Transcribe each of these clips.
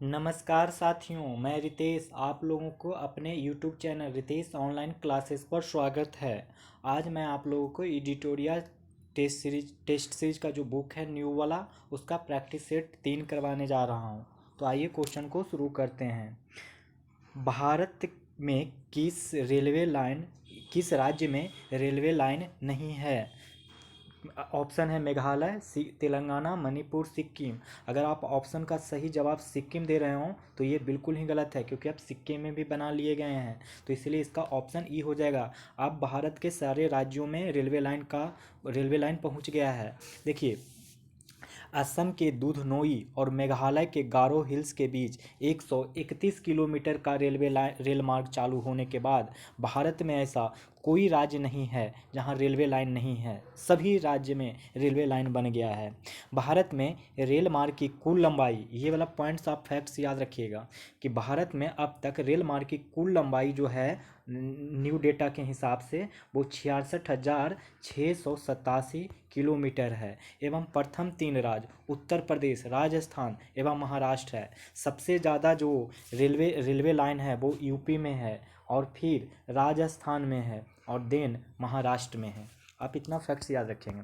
नमस्कार साथियों, मैं रितेश आप लोगों को अपने YouTube channel Ritesh online classes पर स्वागत है। आज मैं आप लोगों को एडिटोरियल टेस्ट सीरीज का जो बुक है न्यू वाला उसका प्रैक्टिस सेट 3 करवाने जा रहा हूं। तो आइए क्वेश्चन को शुरू करते हैं। भारत में किस राज्य में रेलवे लाइन नहीं है? ऑप्शन है मेघालय, तेलंगाना, मणिपुर, सिक्किम। अगर आप ऑप्शन का सही जवाब सिक्किम दे रहे हो तो ये बिल्कुल ही गलत है, क्योंकि अब सिक्किम में भी बना लिए गए हैं। तो इसलिए इसका ऑप्शन ई हो जाएगा। अब भारत के सारे राज्यों में रेलवे लाइन पहुंच गया है। देखिए, असम के दुधनोई और मेघालय के गारो हिल्स के बीच 131 किलोमीटर का रेल मार्ग चालू होने के बाद भारत में ऐसा कोई राज्य नहीं है जहां रेलवे लाइन नहीं है। सभी राज्य में रेलवे लाइन बन गया है। भारत में रेल मार्ग की कुल लंबाई, ये वाला पॉइंट्स आप फैक्ट्स याद रखिएगा कि भारत में अब तक रेल मार्ग की कुल लंबाई जो है न्यू डेटा के हिसाब से वो 66,687 किलोमीटर है। एवं प्रथम 3 राज्य उत्तर प्रदेश, राजस्थान एवं महाराष्ट्र है। सबसे ज़्यादा जो रेलवे लाइन है वो यूपी में है, और फिर राजस्थान में है, और देन महाराष्ट्र में है। आप इतना फैक्ट्स याद रखेंगे।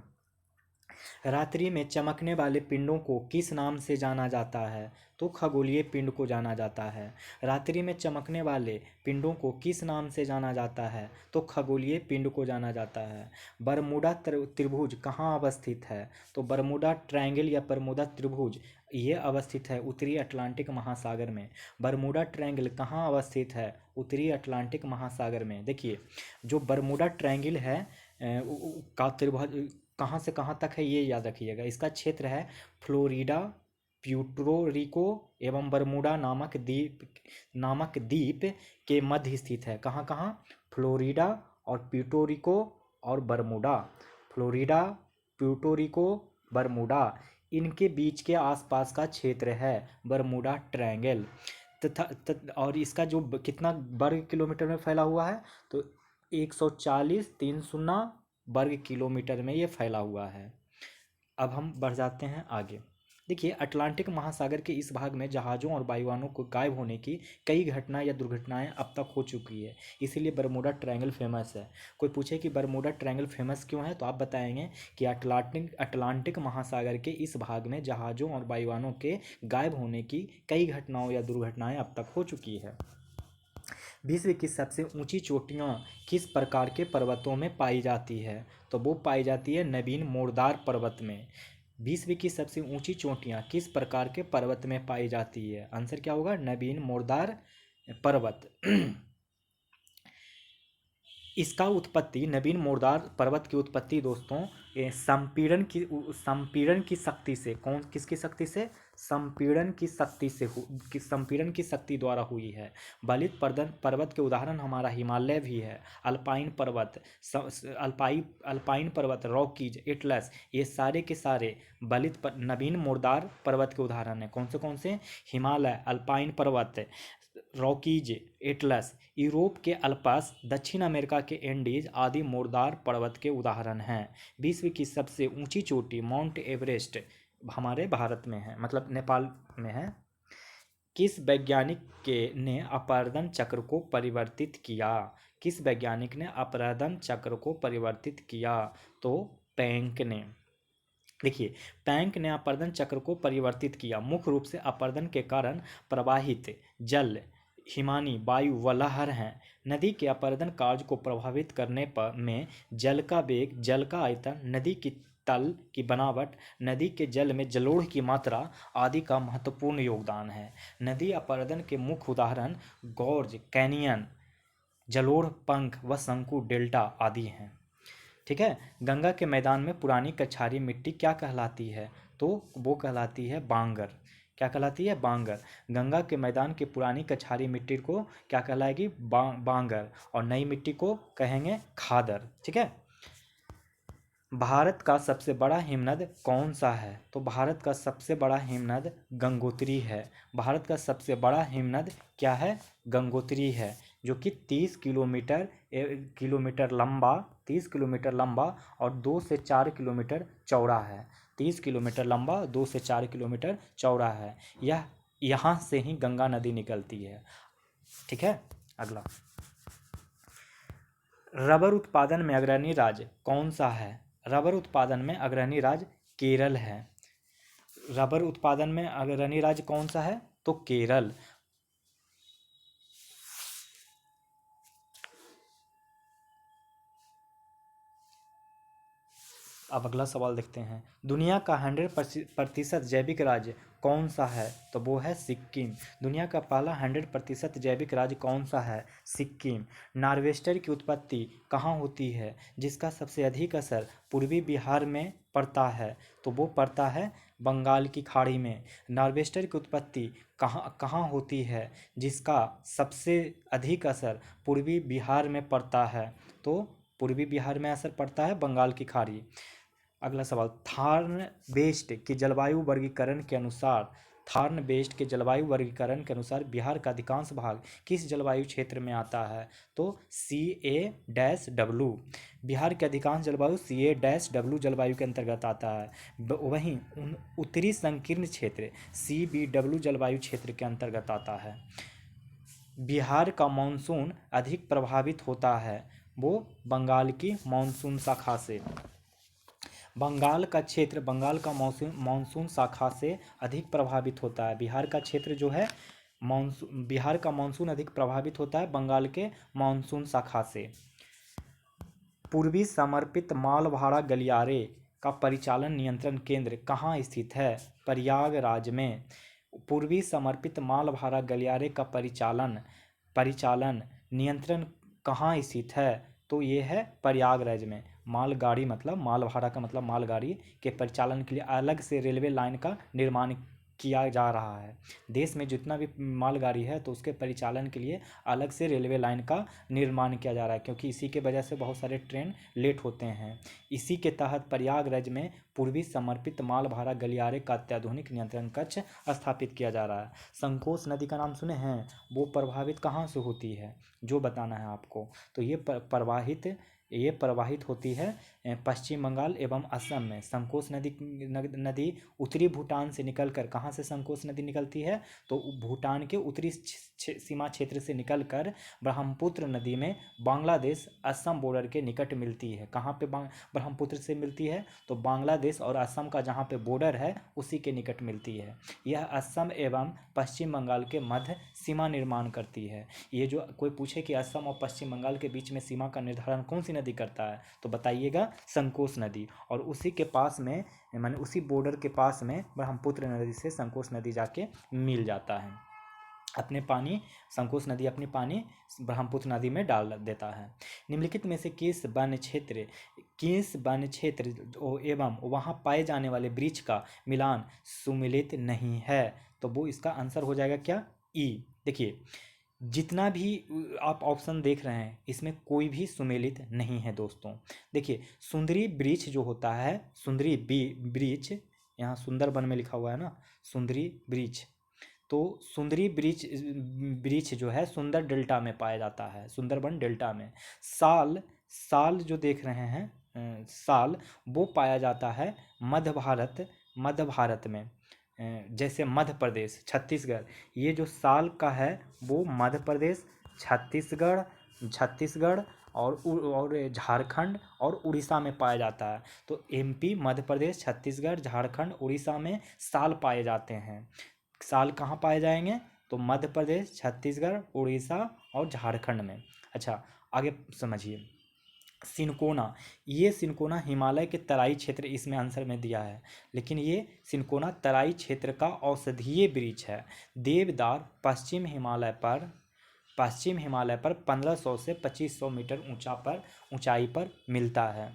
रात्रि में चमकने वाले पिंडों को किस नाम से जाना जाता है? तो खगोलीय पिंड को जाना जाता है। रात्रि में चमकने वाले पिंडों को किस नाम से जाना जाता है? तो खगोलीय पिंड को जाना जाता है। बरमूडा त्रिभुज कहाँ अवस्थित है? तो बरमूडा ट्रायंगल या बरमूडा त्रिभुज ये अवस्थित है उत्तरी अटलांटिक महासागर में। बरमूडा ट्रायंगल कहाँ अवस्थित है? उत्तरी अटलांटिक महासागर में। देखिए, जो बरमूडा ट्रायंगल है का त्रिभुज कहाँ से कहाँ तक है ये याद रखिएगा। इसका क्षेत्र है फ्लोरिडा, प्यूर्टो रिको एवं बरमूडा नामक द्वीप के मध्य स्थित है। कहाँ कहाँ? फ्लोरिडा और प्यूर्टो रिको और Bermuda. Florida, Puerto Rico, Bermuda, इनके बीच के आसपास का क्षेत्र है बरमूडा ट्रायंगल। और इसका जो कितना वर्ग किलोमीटर में फैला हुआ है? तो 140,300 वर्ग किलोमीटर में ये फैला हुआ है। अब हम बढ़ जाते हैं आगे। देखिए, अटलांटिक महासागर के इस भाग में जहाज़ों और वायुयानों को गायब होने की कई घटनाएं या दुर्घटनाएं अब तक हो चुकी है। इसीलिए बरमूडा ट्रायंगल फेमस है। कोई पूछे कि बरमूडा ट्रायंगल फेमस क्यों है, तो आप बताएंगे कि अटलांटिक महासागर के इस भाग में जहाज़ों और वायुयानों के गायब होने की कई घटनाओं या दुर्घटनाएं अब तक हो चुकी है। विश्व की सबसे ऊंची चोटियां किस प्रकार के पर्वतों में पाई जाती है? तो वो पाई जाती है नवीन मोरदार पर्वत में। विश्व की सबसे ऊंची चोटियां किस प्रकार के पर्वत में पाई जाती है? आंसर क्या होगा? नवीन मोरदार पर्वत। इसका उत्पत्ति, नवीन मोरदार पर्वत की उत्पत्ति दोस्तों संपीड़न की शक्ति से, किसकी शक्ति से? संपीड़न की शक्ति द्वारा हुई है। बलित पर्वत के उदाहरण हमारा हिमालय भी है। अल्पाइन पर्वत, रॉकीज, एटलस, ये सारे के सारे नवीन मोरदार पर्वत के उदाहरण हैं। कौन से? हिमालय, अल्पाइन पर्वत, रॉकीज, एटलस, यूरोप के अल्प्स, दक्षिण अमेरिका के एंडीज आदि मोरदार पर्वत के उदाहरण हैं। विश्व की सबसे ऊंची चोटी माउंट एवरेस्ट हमारे भारत में है, मतलब नेपाल में है। किस वैज्ञानिक ने अपरदन चक्र को परिवर्तित किया? किस वैज्ञानिक ने अपरदन चक्र को परिवर्तित किया? तो प्लैंक ने। देखिए, प्लैंक ने अपरदन चक्र को परिवर्तित किया। मुख्य रूप से अपरदन के कारण प्रवाहित जल हिमानी, वायु व लहर हैं। नदी के अपरदन कार्य को प्रभावित करने में जल का वेग, जल का आयतन, नदी की तल की बनावट, नदी के जल में जलोढ़ की मात्रा आदि का महत्वपूर्ण योगदान है। नदी अपरदन के मुख्य उदाहरण गॉर्ज, कैनियन, जलोढ़, पंख व शंकु डेल्टा आदि हैं। ठीक है। गंगा के मैदान में पुरानी कछारी मिट्टी क्या कहलाती है? तो वो कहलाती है बांगर। क्या कहलाती है? बांगर। गंगा के मैदान की पुरानी कछारी मिट्टी को क्या कहलाएगी? बांगर। और नई मिट्टी को कहेंगे खादर। ठीक है। भारत का सबसे बड़ा हिमनद कौन सा है? तो भारत का सबसे बड़ा हिमनद गंगोत्री है। भारत का सबसे बड़ा हिमनद क्या है? गंगोत्री है, जो कि 30 किलोमीटर लंबा और 2 से 4 किलोमीटर चौड़ा है। 30 किलोमीटर लंबा, 2 से 4 किलोमीटर चौड़ा है। यह यहाँ से ही गंगा नदी निकलती है। ठीक है। अगला, रबर उत्पादन में अग्रणी राज्य कौन सा है? रबर उत्पादन में अग्रणी राज्य केरल है। रबर उत्पादन में अग्रणी राज्य कौन सा है? तो केरल। अब अगला सवाल देखते हैं, दुनिया का 100% जैविक राज्य कौन सा है? तो वो है सिक्किम। दुनिया का पहला 100% जैविक राज्य कौन सा है? सिक्किम। नार्वेस्टर की उत्पत्ति कहाँ होती है, जिसका सबसे अधिक असर पूर्वी बिहार में पड़ता है? तो वो पड़ता है बंगाल की खाड़ी में। नार्वेस्टर की उत्पत्ति कहाँ कहाँ होती है, जिसका सबसे अधिक असर पूर्वी बिहार में पड़ता है? तो पूर्वी बिहार में असर पड़ता है बंगाल की खाड़ी। अगला सवाल, थार्न बेस्ड के जलवायु वर्गीकरण के अनुसार, थार्न बेस्ड के जलवायु वर्गीकरण के अनुसार बिहार का अधिकांश भाग किस जलवायु क्षेत्र में आता है? तो CA-W। बिहार के अधिकांश जलवायु CA-W जलवायु के अंतर्गत आता है। वहीं उत्तरी संकीर्ण क्षेत्र CBW जलवायु क्षेत्र के अंतर्गत आता है। बिहार का मानसून अधिक प्रभावित होता है वो बंगाल की मानसून शाखा से। बंगाल का क्षेत्र बंगाल का मानसून शाखा से अधिक प्रभावित होता है। बिहार का क्षेत्र जो है बिहार का मानसून अधिक प्रभावित होता है बंगाल के मानसून शाखा से। पूर्वी समर्पित मालभाड़ा गलियारे का परिचालन नियंत्रण केंद्र कहाँ स्थित है? प्रयागराज में। पूर्वी समर्पित मालभाड़ा गलियारे का परिचालन नियंत्रण कहाँ स्थित है? तो ये है प्रयागराज में। मालगाड़ी मतलब मालभाड़ा का मतलब मालगाड़ी के परिचालन के लिए अलग से रेलवे लाइन का निर्माण किया जा रहा है। देश में जितना भी मालगाड़ी है तो उसके परिचालन के लिए अलग से रेलवे लाइन का निर्माण किया जा रहा है, क्योंकि इसी के वजह से बहुत सारे ट्रेन लेट होते हैं। इसी के तहत प्रयागराज में पूर्वी समर्पित मालभाड़ा गलियारे का अत्याधुनिक नियंत्रण कक्ष स्थापित किया जा रहा है। संकोच नदी का नाम सुने हैं? वो प्रभावित कहाँ से होती है, जो बताना है आपको। तो ये प्रवाहित होती है पश्चिम बंगाल एवं असम में। संकोच नदी उत्तरी भूटान से निकलकर, कहाँ से संकोच नदी निकलती है? तो भूटान के उत्तरी सीमा क्षेत्र से निकलकर ब्रह्मपुत्र नदी में बांग्लादेश असम बॉर्डर के निकट मिलती है। कहाँ पे ब्रह्मपुत्र से मिलती है? तो बांग्लादेश और असम का जहाँ पे बॉर्डर है उसी के निकट मिलती है। यह असम एवं पश्चिम बंगाल के मध्य सीमा निर्माण करती है। ये जो कोई पूछे कि असम और पश्चिम बंगाल के बीच में सीमा का निर्धारण कौन सी नदी करता है, तो बताइएगा संकोच नदी। और उसी के पास में, माने उसी बॉर्डर के पास में ब्रह्मपुत्र नदी से संकोच नदी जाके मिल जाता है। अपने पानी संकोच नदी अपनी पानी ब्रह्मपुत्र नदी में डाल देता है। निम्नलिखित में से किस वन क्षेत्र एवं वहाँ पाए जाने वाले वृक्ष का मिलान सुमेलित नहीं है? तो वो इसका आंसर हो जाएगा क्या? ई। देखिए, जितना भी आप ऑप्शन देख रहे हैं इसमें कोई भी सुमेलित नहीं है दोस्तों। देखिए, सुंदरी वृक्ष जो होता है, सुंदरी वृक्ष, यहाँ सुंदरबन में लिखा हुआ है ना, सुंदरी वृक्ष। तो सुंदरी वृक्ष जो है सुंदर डेल्टा में पाया जाता है, सुंदरबन डेल्टा में। साल जो देख रहे हैं, साल वो पाया जाता है मध्य भारत में। जैसे मध्य प्रदेश, छत्तीसगढ़, ये जो साल का है वो मध्य प्रदेश, छत्तीसगढ़ और झारखंड और उड़ीसा में पाया जाता है। तो MP, मध्य प्रदेश, छत्तीसगढ़, झारखंड, उड़ीसा में साल पाए जाते हैं। साल कहाँ पाए जाएंगे? तो मध्य प्रदेश, छत्तीसगढ़, उड़ीसा और झारखंड में। अच्छा, आगे समझिए। सिनकोना, ये सिनकोना हिमालय के तराई क्षेत्र, इसमें आंसर में दिया है, लेकिन ये सिनकोना तराई क्षेत्र का औषधीय वृक्ष है। देवदार पश्चिम हिमालय पर 1500 से 2500 मीटर ऊंचाई पर मिलता है।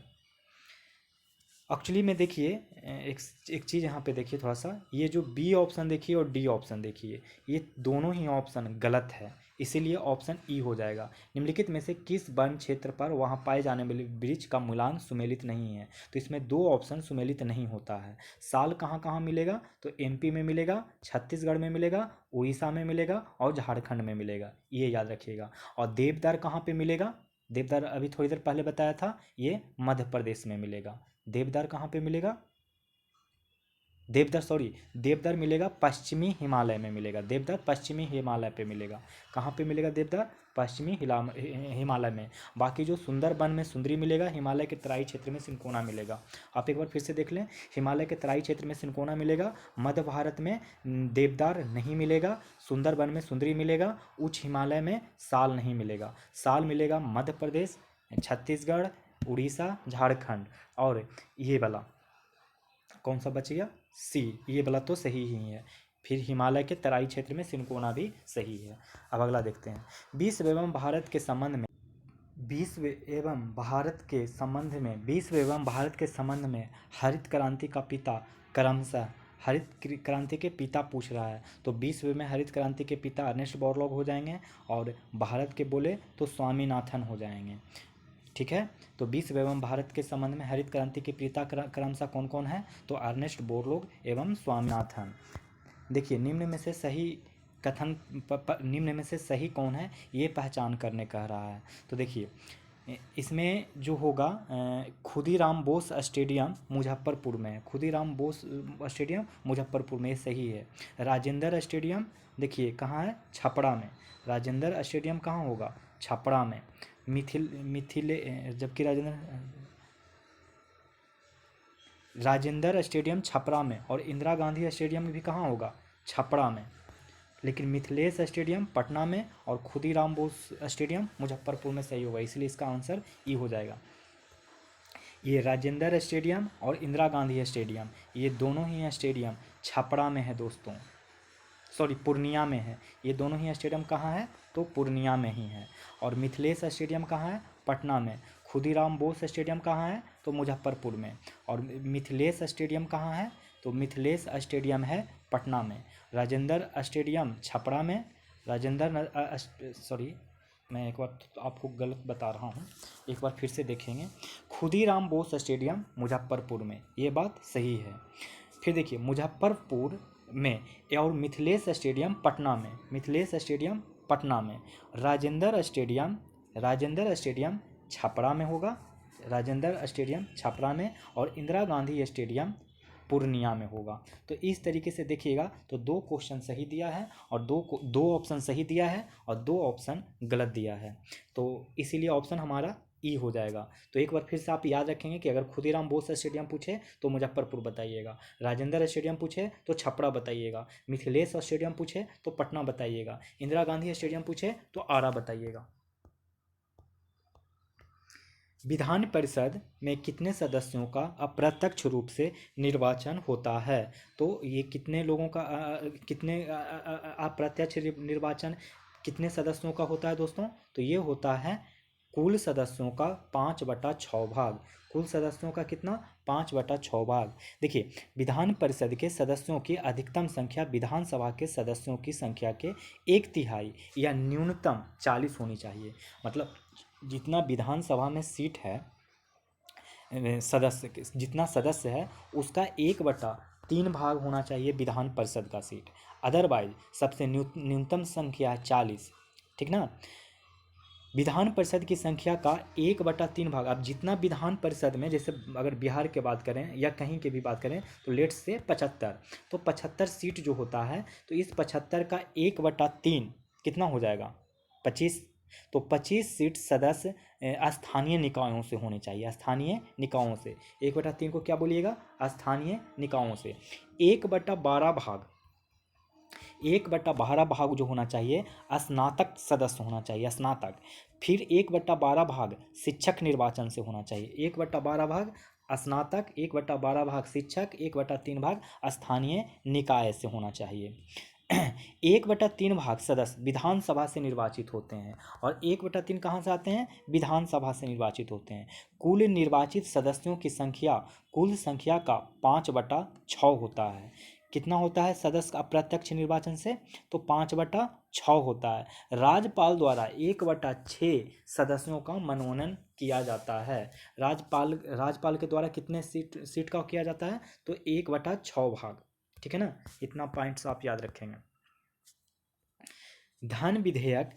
एक्चुअली में देखिए, एक चीज़ यहाँ पे देखिए थोड़ा सा, ये जो बी ऑप्शन देखिए और डी ऑप्शन देखिए, ये दोनों ही ऑप्शन गलत है, इसीलिए ऑप्शन ई हो जाएगा। निम्नलिखित में से किस वन क्षेत्र पर वहाँ पाए जाने वाले वृक्ष का मूलांक सुमेलित नहीं है? तो इसमें दो ऑप्शन सुमेलित नहीं होता है। साल कहाँ कहाँ मिलेगा? तो MP में मिलेगा, छत्तीसगढ़ में मिलेगा, उड़ीसा में मिलेगा और झारखंड में मिलेगा, ये याद रखिएगा। और देवदार कहाँ पे मिलेगा? देवदार अभी थोड़ी देर पहले बताया था, ये मध्य प्रदेश में मिलेगा। देवदार कहाँ पे मिलेगा? तो ये मध्य प्रदेश में मिलेगा। और साल कहाँ पे मिलेगा? तो साल जो है वो पश्चिम बंगाल के तराई क्षेत्र में पाया जाता है। देवदार कहाँ पे मिलेगा? तो ये मध्य प्रदेश में मिलेगा। देवदार कहाँ पे मिलेगा? तो ये मध्य प्रदेश में मिलेगा। देवदार कहाँ पे मिलेगा? देवदार मिलेगा पश्चिमी हिमालय में मिलेगा। देवदार पश्चिमी हिमालय पे मिलेगा। कहाँ पे मिलेगा देवदार? पश्चिमी हिमालय में। बाकी जो सुंदरबन में सुंदरी मिलेगा, हिमालय के तराई क्षेत्र में सिनकोना मिलेगा। आप एक बार फिर से देख लें, हिमालय के तराई क्षेत्र में सिनकोना मिलेगा, मध्य भारत में देवदार नहीं मिलेगा, सुंदरबन में सुंदरी मिलेगा, उच्च हिमालय में साल नहीं मिलेगा। साल मिलेगा मध्य प्रदेश, छत्तीसगढ़, उड़ीसा, झारखंड। और ये वाला कौन सा बच गया? सी, ये वाला तो सही ही है। फिर हिमालय के तराई क्षेत्र में सिनकोना भी सही है। अब अगला देखते हैं। विश्व एवं भारत के संबंध में हरित क्रांति का पिता क्रमशः, हरित क्रांति के पिता पूछ रहा है, तो विश्व में हरित क्रांति के पिता अर्नेस्ट बोरलॉग हो जाएंगे, और भारत के बोले तो स्वामीनाथन हो जाएंगे। ठीक है, तो विश्व एवं भारत के संबंध में हरित क्रांति के पिता क्रमशः कौन कौन है? तो अर्नेस्ट बोरलॉग एवं स्वामीनाथन। देखिए, निम्न में से सही कौन है, ये पहचान करने कह रहा है। तो देखिए, इसमें जो होगा, खुदीराम बोस स्टेडियम मुजफ्फरपुर में है। खुदीराम बोस स्टेडियम मुजफ्फरपुर में, ये सही है। राजेंद्र स्टेडियम देखिए कहाँ है? छपरा में। राजेंद्र स्टेडियम कहाँ होगा? छपरा में। जबकि राजेंद्र स्टेडियम छपरा में, और इंदिरा गांधी स्टेडियम भी कहाँ होगा? छपरा में। लेकिन मिथिलेश स्टेडियम पटना में, और खुदीराम बोस स्टेडियम मुजफ्फरपुर में सही होगा, इसलिए इसका आंसर ई हो जाएगा। ये राजेंद्र स्टेडियम और इंदिरा गांधी स्टेडियम, ये दोनों ही स्टेडियम छपरा में है दोस्तों, सॉरी पूर्णिया में है। ये दोनों ही स्टेडियम कहाँ है? तो पूर्णिया में ही है। और मिथिलेश स्टेडियम कहाँ है? पटना में। खुदीराम बोस स्टेडियम कहाँ है? तो मुजफ्फरपुर में। और मिथिलेश स्टेडियम कहाँ है? तो मिथिलेश स्टेडियम है पटना में। राजेंद्र स्टेडियम छपरा में। मैं एक बार आपको गलत बता रहा हूँ, एक बार फिर से देखेंगे। खुदीराम बोस स्टेडियम मुजफ्फरपुर में, ये बात सही है। फिर देखिए, मुजफ्फरपुर में और मिथिलेश स्टेडियम पटना में। मिथिलेश स्टेडियम पटना में। राजेंद्र स्टेडियम छपरा में होगा। राजेंद्र स्टेडियम छपरा में, और इंदिरा गांधी स्टेडियम पूर्णिया में होगा। तो इस तरीके से देखिएगा, तो 2 क्वेश्चन सही दिया है, और 2 ऑप्शन सही दिया है, और 2 ऑप्शन गलत दिया है। तो इसीलिए ऑप्शन हमारा ई हो जाएगा। तो एक बार फिर से आप याद रखेंगे कि अगर खुदीराम बोस स्टेडियम पूछे तो मुजफ्फरपुर बताइएगा, राजेंद्र स्टेडियम पूछे तो छपरा बताइएगा, मिथिलेश स्टेडियम पूछे तो पटना बताइएगा, इंदिरा गांधी स्टेडियम पूछे तो आरा बताइएगा। विधान परिषद में कितने सदस्यों का अप्रत्यक्ष रूप से निर्वाचन होता है? तो ये कितने लोगों का कितने अप्रत्यक्ष निर्वाचन कितने सदस्यों का होता है दोस्तों? तो ये होता है कुल सदस्यों का 5/6 भाग। कुल सदस्यों का कितना? 5/6 भाग। देखिए, विधान परिषद के सदस्यों की अधिकतम संख्या विधानसभा के सदस्यों की संख्या के 1/3 या न्यूनतम 40 होनी चाहिए। मतलब जितना विधानसभा में सीट है, जितना सदस्य है, उसका 1/3 भाग होना चाहिए विधान परिषद का सीट। अदरवाइज सबसे न्यूनतम संख्या है 40, ठीक ना। विधान परिषद की संख्या का 1/3 भाग। अब जितना विधान परिषद में, जैसे अगर बिहार के बात करें या कहीं के भी बात करें, तो लेट्स से 75, तो 75 सीट जो होता है, तो इस 75 का 1/3 कितना हो जाएगा? 25। तो 25 सीट सदस्य स्थानीय निकायों से होने चाहिए। स्थानीय निकायों से 1/3 को क्या बोलिएगा? स्थानीय निकायों से। 1/12 भाग, 1/12 भाग जो होना चाहिए स्नातक सदस्य होना चाहिए, स्नातक। फिर 1/12 भाग शिक्षक निर्वाचन से होना चाहिए। 1/12 भाग स्नातक, 1/12 भाग शिक्षक, 1/3 भाग स्थानीय निकाय से होना चाहिए। 1/3 भाग सदस्य विधानसभा से निर्वाचित होते हैं, और 1/3 कहाँ से आते हैं? विधानसभा से निर्वाचित होते हैं। कुल निर्वाचित सदस्यों की संख्या कुल संख्या का 5/6 होता है। कितना होता है सदस्य अप्रत्यक्ष निर्वाचन से? तो 5/6 होता है। राज्यपाल द्वारा 1/6 सदस्यों का मनोनयन किया जाता है। राज्यपाल के द्वारा कितने सीट का किया जाता है? तो 1/6 भाग, ठीक है ना। इतना पॉइंट्स आप याद रखेंगे। धन विधेयक,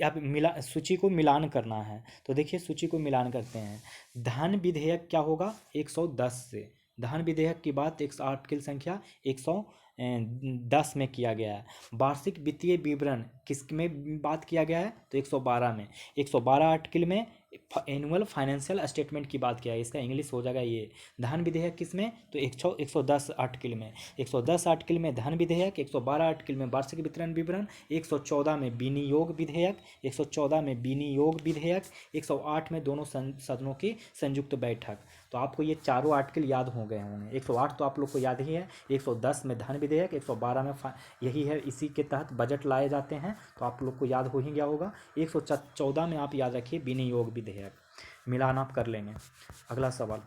अब सूची को मिलान करना है, तो देखिए सूची को मिलान करते हैं। धन विधेयक क्या होगा? 110 से, धन विधेयक की बात आर्टिकल संख्या 110 में किया गया है। वार्षिक वित्तीय विवरण किस में बात किया गया है, तो 112 में। 112 आर्टिकल में एनुअल फाइनेंशियल स्टेटमेंट की बात किया है। इसका इंग्लिश हो जाएगा ये। धन विधेयक किस में, तो 110 आर्टिकल में। 110 आर्टिकल में धन विधेयक, 112 आर्टिकल में वार्षिक वितरण विवरण, 114 में विनियोग विधेयक, 114 में विनियोग विधेयक, 108 में दोनों सदनों की संयुक्त बैठक। तो आपको ये चारों आर्टिकल याद हो गए होंगे। 108 तो आप लोग को याद ही है, 110 में धन विधेयक, 112 में यही है, इसी के तहत बजट लाए जाते हैं, तो आप लोग को याद हो ही गया होगा। 114 में आप याद रखिए विनियोग विधेयक। मिलान आप कर लेंगे। अगला सवाल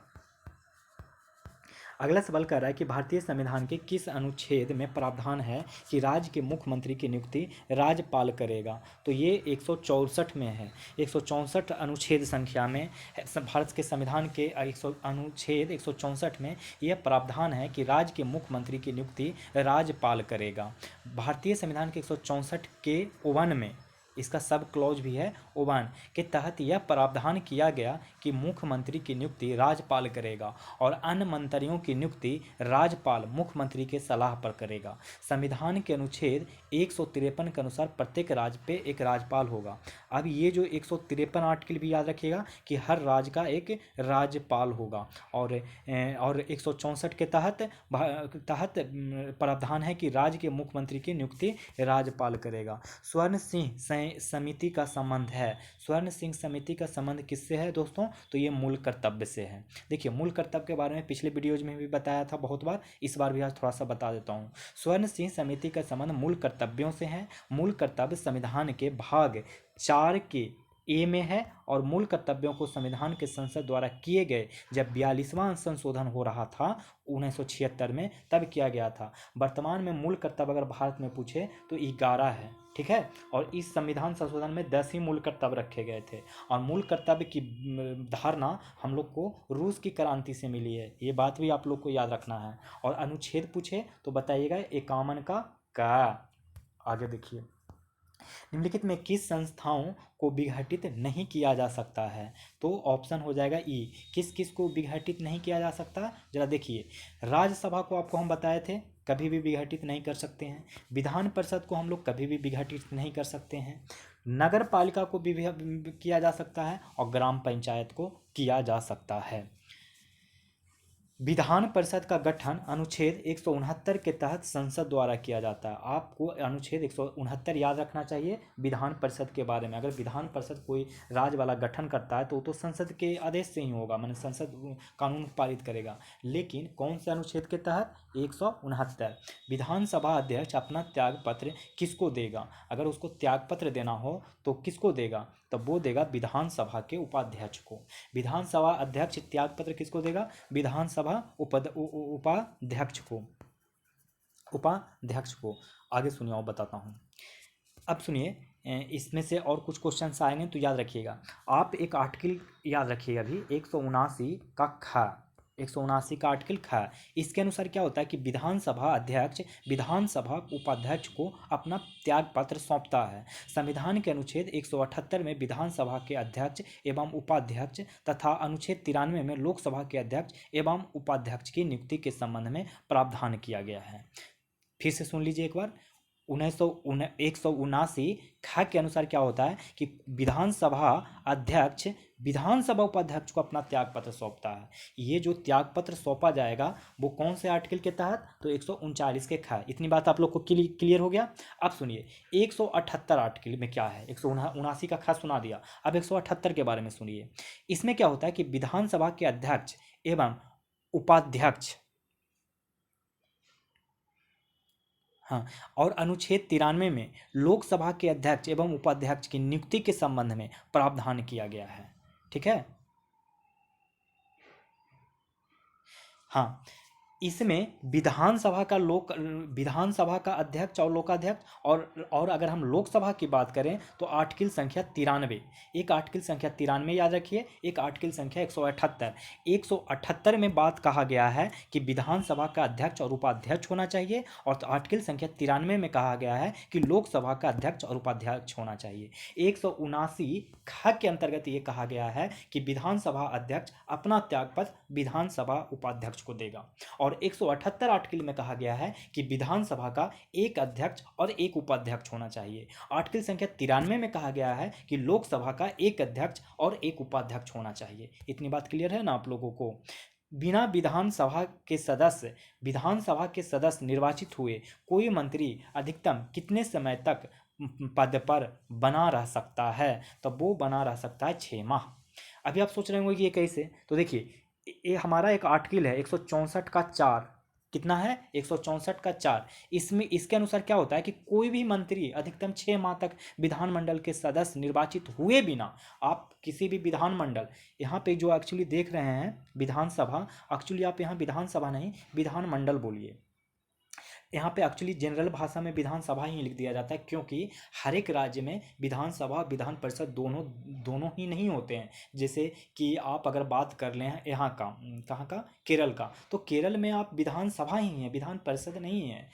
कह रहा है कि भारतीय संविधान के किस अनुच्छेद में प्रावधान है कि राज्य के मुख्यमंत्री की नियुक्ति राज्यपाल करेगा, तो ये 164 में है। 164 अनुच्छेद संख्या में भारत के संविधान के अनुच्छेद 164 में यह प्रावधान है कि राज्य के मुख्यमंत्री की नियुक्ति राज्यपाल करेगा। भारतीय संविधान के 164 के 1 में इसका सब क्लॉज भी है, ओवन के तहत यह प्रावधान किया गया कि मुख्यमंत्री की नियुक्ति राज्यपाल करेगा और अन्य मंत्रियों की नियुक्ति राज्यपाल मुख्यमंत्री के सलाह पर करेगा। संविधान के अनुच्छेद 153 के अनुसार प्रत्येक राज्य पे एक राज्यपाल होगा। अब ये जो 153 आर्टिकल भी याद रखिएगा कि हर राज्य का एक राज्यपाल होगा। और 164 के तहत प्रावधान है कि राज्य के मुख्यमंत्री की नियुक्ति राज्यपाल करेगा। स्वर्ण सिंह समिति का संबंध है। स्वर्ण सिंह समिति का संबंध किससे है दोस्तों, तो ये मूल कर्तव्य से है। देखिए मूल कर्तव्य के बारे में पिछले वीडियोज में भी बताया था बहुत बार, इस बार भी आज थोड़ा सा बता देता हूँ। स्वर्ण सिंह समिति का संबंध मूल कर्तव्यों से है। मूल कर्तव्य संविधान के भाग 4 के ए में है और मूल कर्तव्यों को संविधान के संसद द्वारा किए गए जब 42वां संशोधन हो रहा था 1976 में, तब किया गया था। वर्तमान में मूल कर्तव्य अगर भारत में पूछे तो 11 है, ठीक है। और इस संविधान संशोधन में 10 ही मूल कर्तव्य रखे गए थे। और मूल कर्तव्य की धारणा हम लोग को रूस की क्रांति से मिली है, ये बात भी आप लोग को याद रखना है। और अनुच्छेद पूछे तो बताइएगा 51 का। आगे देखिए, निम्नलिखित में किस संस्थाओं को विघटित नहीं किया जा सकता है, तो ऑप्शन हो जाएगा ई। किस किस को विघटित नहीं किया जा सकता, जरा देखिए। राज्यसभा को आपको हम बताए थे कभी भी विघटित नहीं कर सकते हैं। विधान परिषद को हम लोग कभी भी विघटित नहीं कर सकते हैं। नगर पालिका को भी किया जा सकता है और ग्राम पंचायत को किया जा सकता है। विधान परिषद का गठन अनुच्छेद 169 के तहत संसद द्वारा किया जाता है। आपको अनुच्छेद 169 याद रखना चाहिए विधान परिषद के बारे में। अगर विधान परिषद कोई राज्य वाला गठन करता है तो संसद के आदेश से ही होगा, माने संसद कानून पारित करेगा। लेकिन कौन से अनुच्छेद के तहत, 169। विधानसभा अध्यक्ष अपना त्याग पत्र किसको देगा, अगर उसको त्याग पत्र देना हो तो किसको देगा, तब वो देगा विधानसभा के उपाध्यक्ष को। विधानसभा अध्यक्ष त्याग पत्र किसको देगा, विधानसभा उपाध्यक्ष को। आगे सुनिए और बताता हूँ। अब सुनिए, इसमें से और कुछ क्वेश्चन आएंगे तो याद रखिएगा। आप एक आर्टिकल याद रखिएगा अभी, 179 का ख, 179 का आर्टिकल ख। इसके अनुसार क्या होता है कि विधानसभा अध्यक्ष विधानसभा उपाध्यक्ष को अपना त्याग पत्र सौंपता है। संविधान के अनुच्छेद 178 में विधानसभा के अध्यक्ष एवं उपाध्यक्ष तथा अनुच्छेद 93 में लोकसभा के अध्यक्ष एवं उपाध्यक्ष की नियुक्ति के संबंध में प्रावधान किया गया है। फिर से सुन लीजिए एक बार। 179 ख के अनुसार क्या होता है कि विधानसभा अध्यक्ष विधानसभा उपाध्यक्ष को अपना त्याग पत्र सौंपता है। ये जो त्याग पत्र सौंपा जाएगा वो कौन से आर्टिकल के तहत, तो 139 के ख। इतनी बात आप लोग को क्लियर हो गया। अब सुनिए 178 आर्टिकल में क्या है। 179 का ख सुना दिया, अब 178 के बारे में सुनिए। इसमें क्या होता है कि विधानसभा के अध्यक्ष एवं उपाध्यक्ष, हाँ, और अनुच्छेद 93 में लोकसभा के अध्यक्ष एवं उपाध्यक्ष की नियुक्ति के संबंध में प्रावधान किया गया है, ठीक है। हाँ, इसमें विधानसभा का अध्यक्ष और लोकाध्यक्ष, और अगर हम लोकसभा की बात करें तो आर्टिकल संख्या 93, एक आर्टिकल संख्या 93 याद रखिए, एक आर्टिकल संख्या 178। 178 में बात कहा गया है कि विधानसभा का अध्यक्ष और उपाध्यक्ष होना चाहिए, और आर्टिकल संख्या 93 में कहा गया है कि लोकसभा का अध्यक्ष और उपाध्यक्ष होना चाहिए। 179 ख के अंतर्गत ये कहा गया है कि विधानसभा अध्यक्ष अपना त्यागपत्र विधानसभा उपाध्यक्ष को देगा, और 178 आर्टिकल में कहा गया है कि विधानसभा का एक अध्यक्ष और एक उपाध्यक्ष होना चाहिए। आर्टिकल संख्या 93 में कहा गया है कि लोकसभा का एक अध्यक्ष और एक उपाध्यक्ष होना चाहिए। इतनी बात क्लियर है ना आप लोगों को? बिना विधानसभा के सदस्य निर्वाचित हुए कोई मंत्री अधिकतम कितने समय तक पद पर बना रह सकता है? तो वो बना रह सकता है 6 माह। अभी आप सोच रहे होंगे कि ये कैसे? तो देखिए, ये हमारा एक आर्टिकल है 164 का 4, कितना है? 164 का 4। इसमें इसके अनुसार क्या होता है कि कोई भी मंत्री अधिकतम 6 माह तक विधानमंडल के सदस्य निर्वाचित हुए बिना, आप किसी भी विधानमंडल, यहाँ पे जो एक्चुअली देख रहे हैं विधानसभा, एक्चुअली आप यहाँ विधानसभा नहीं विधानमंडल बोलिए। यहाँ पे एक्चुअली जनरल भाषा में विधानसभा ही लिख दिया जाता है, क्योंकि हर एक राज्य में विधानसभा विधान परिषद दोनों दोनों ही नहीं होते हैं। जैसे कि आप अगर बात कर लें यहाँ का, कहाँ का? केरल का, तो केरल में आप विधानसभा ही है, विधान परिषद नहीं है।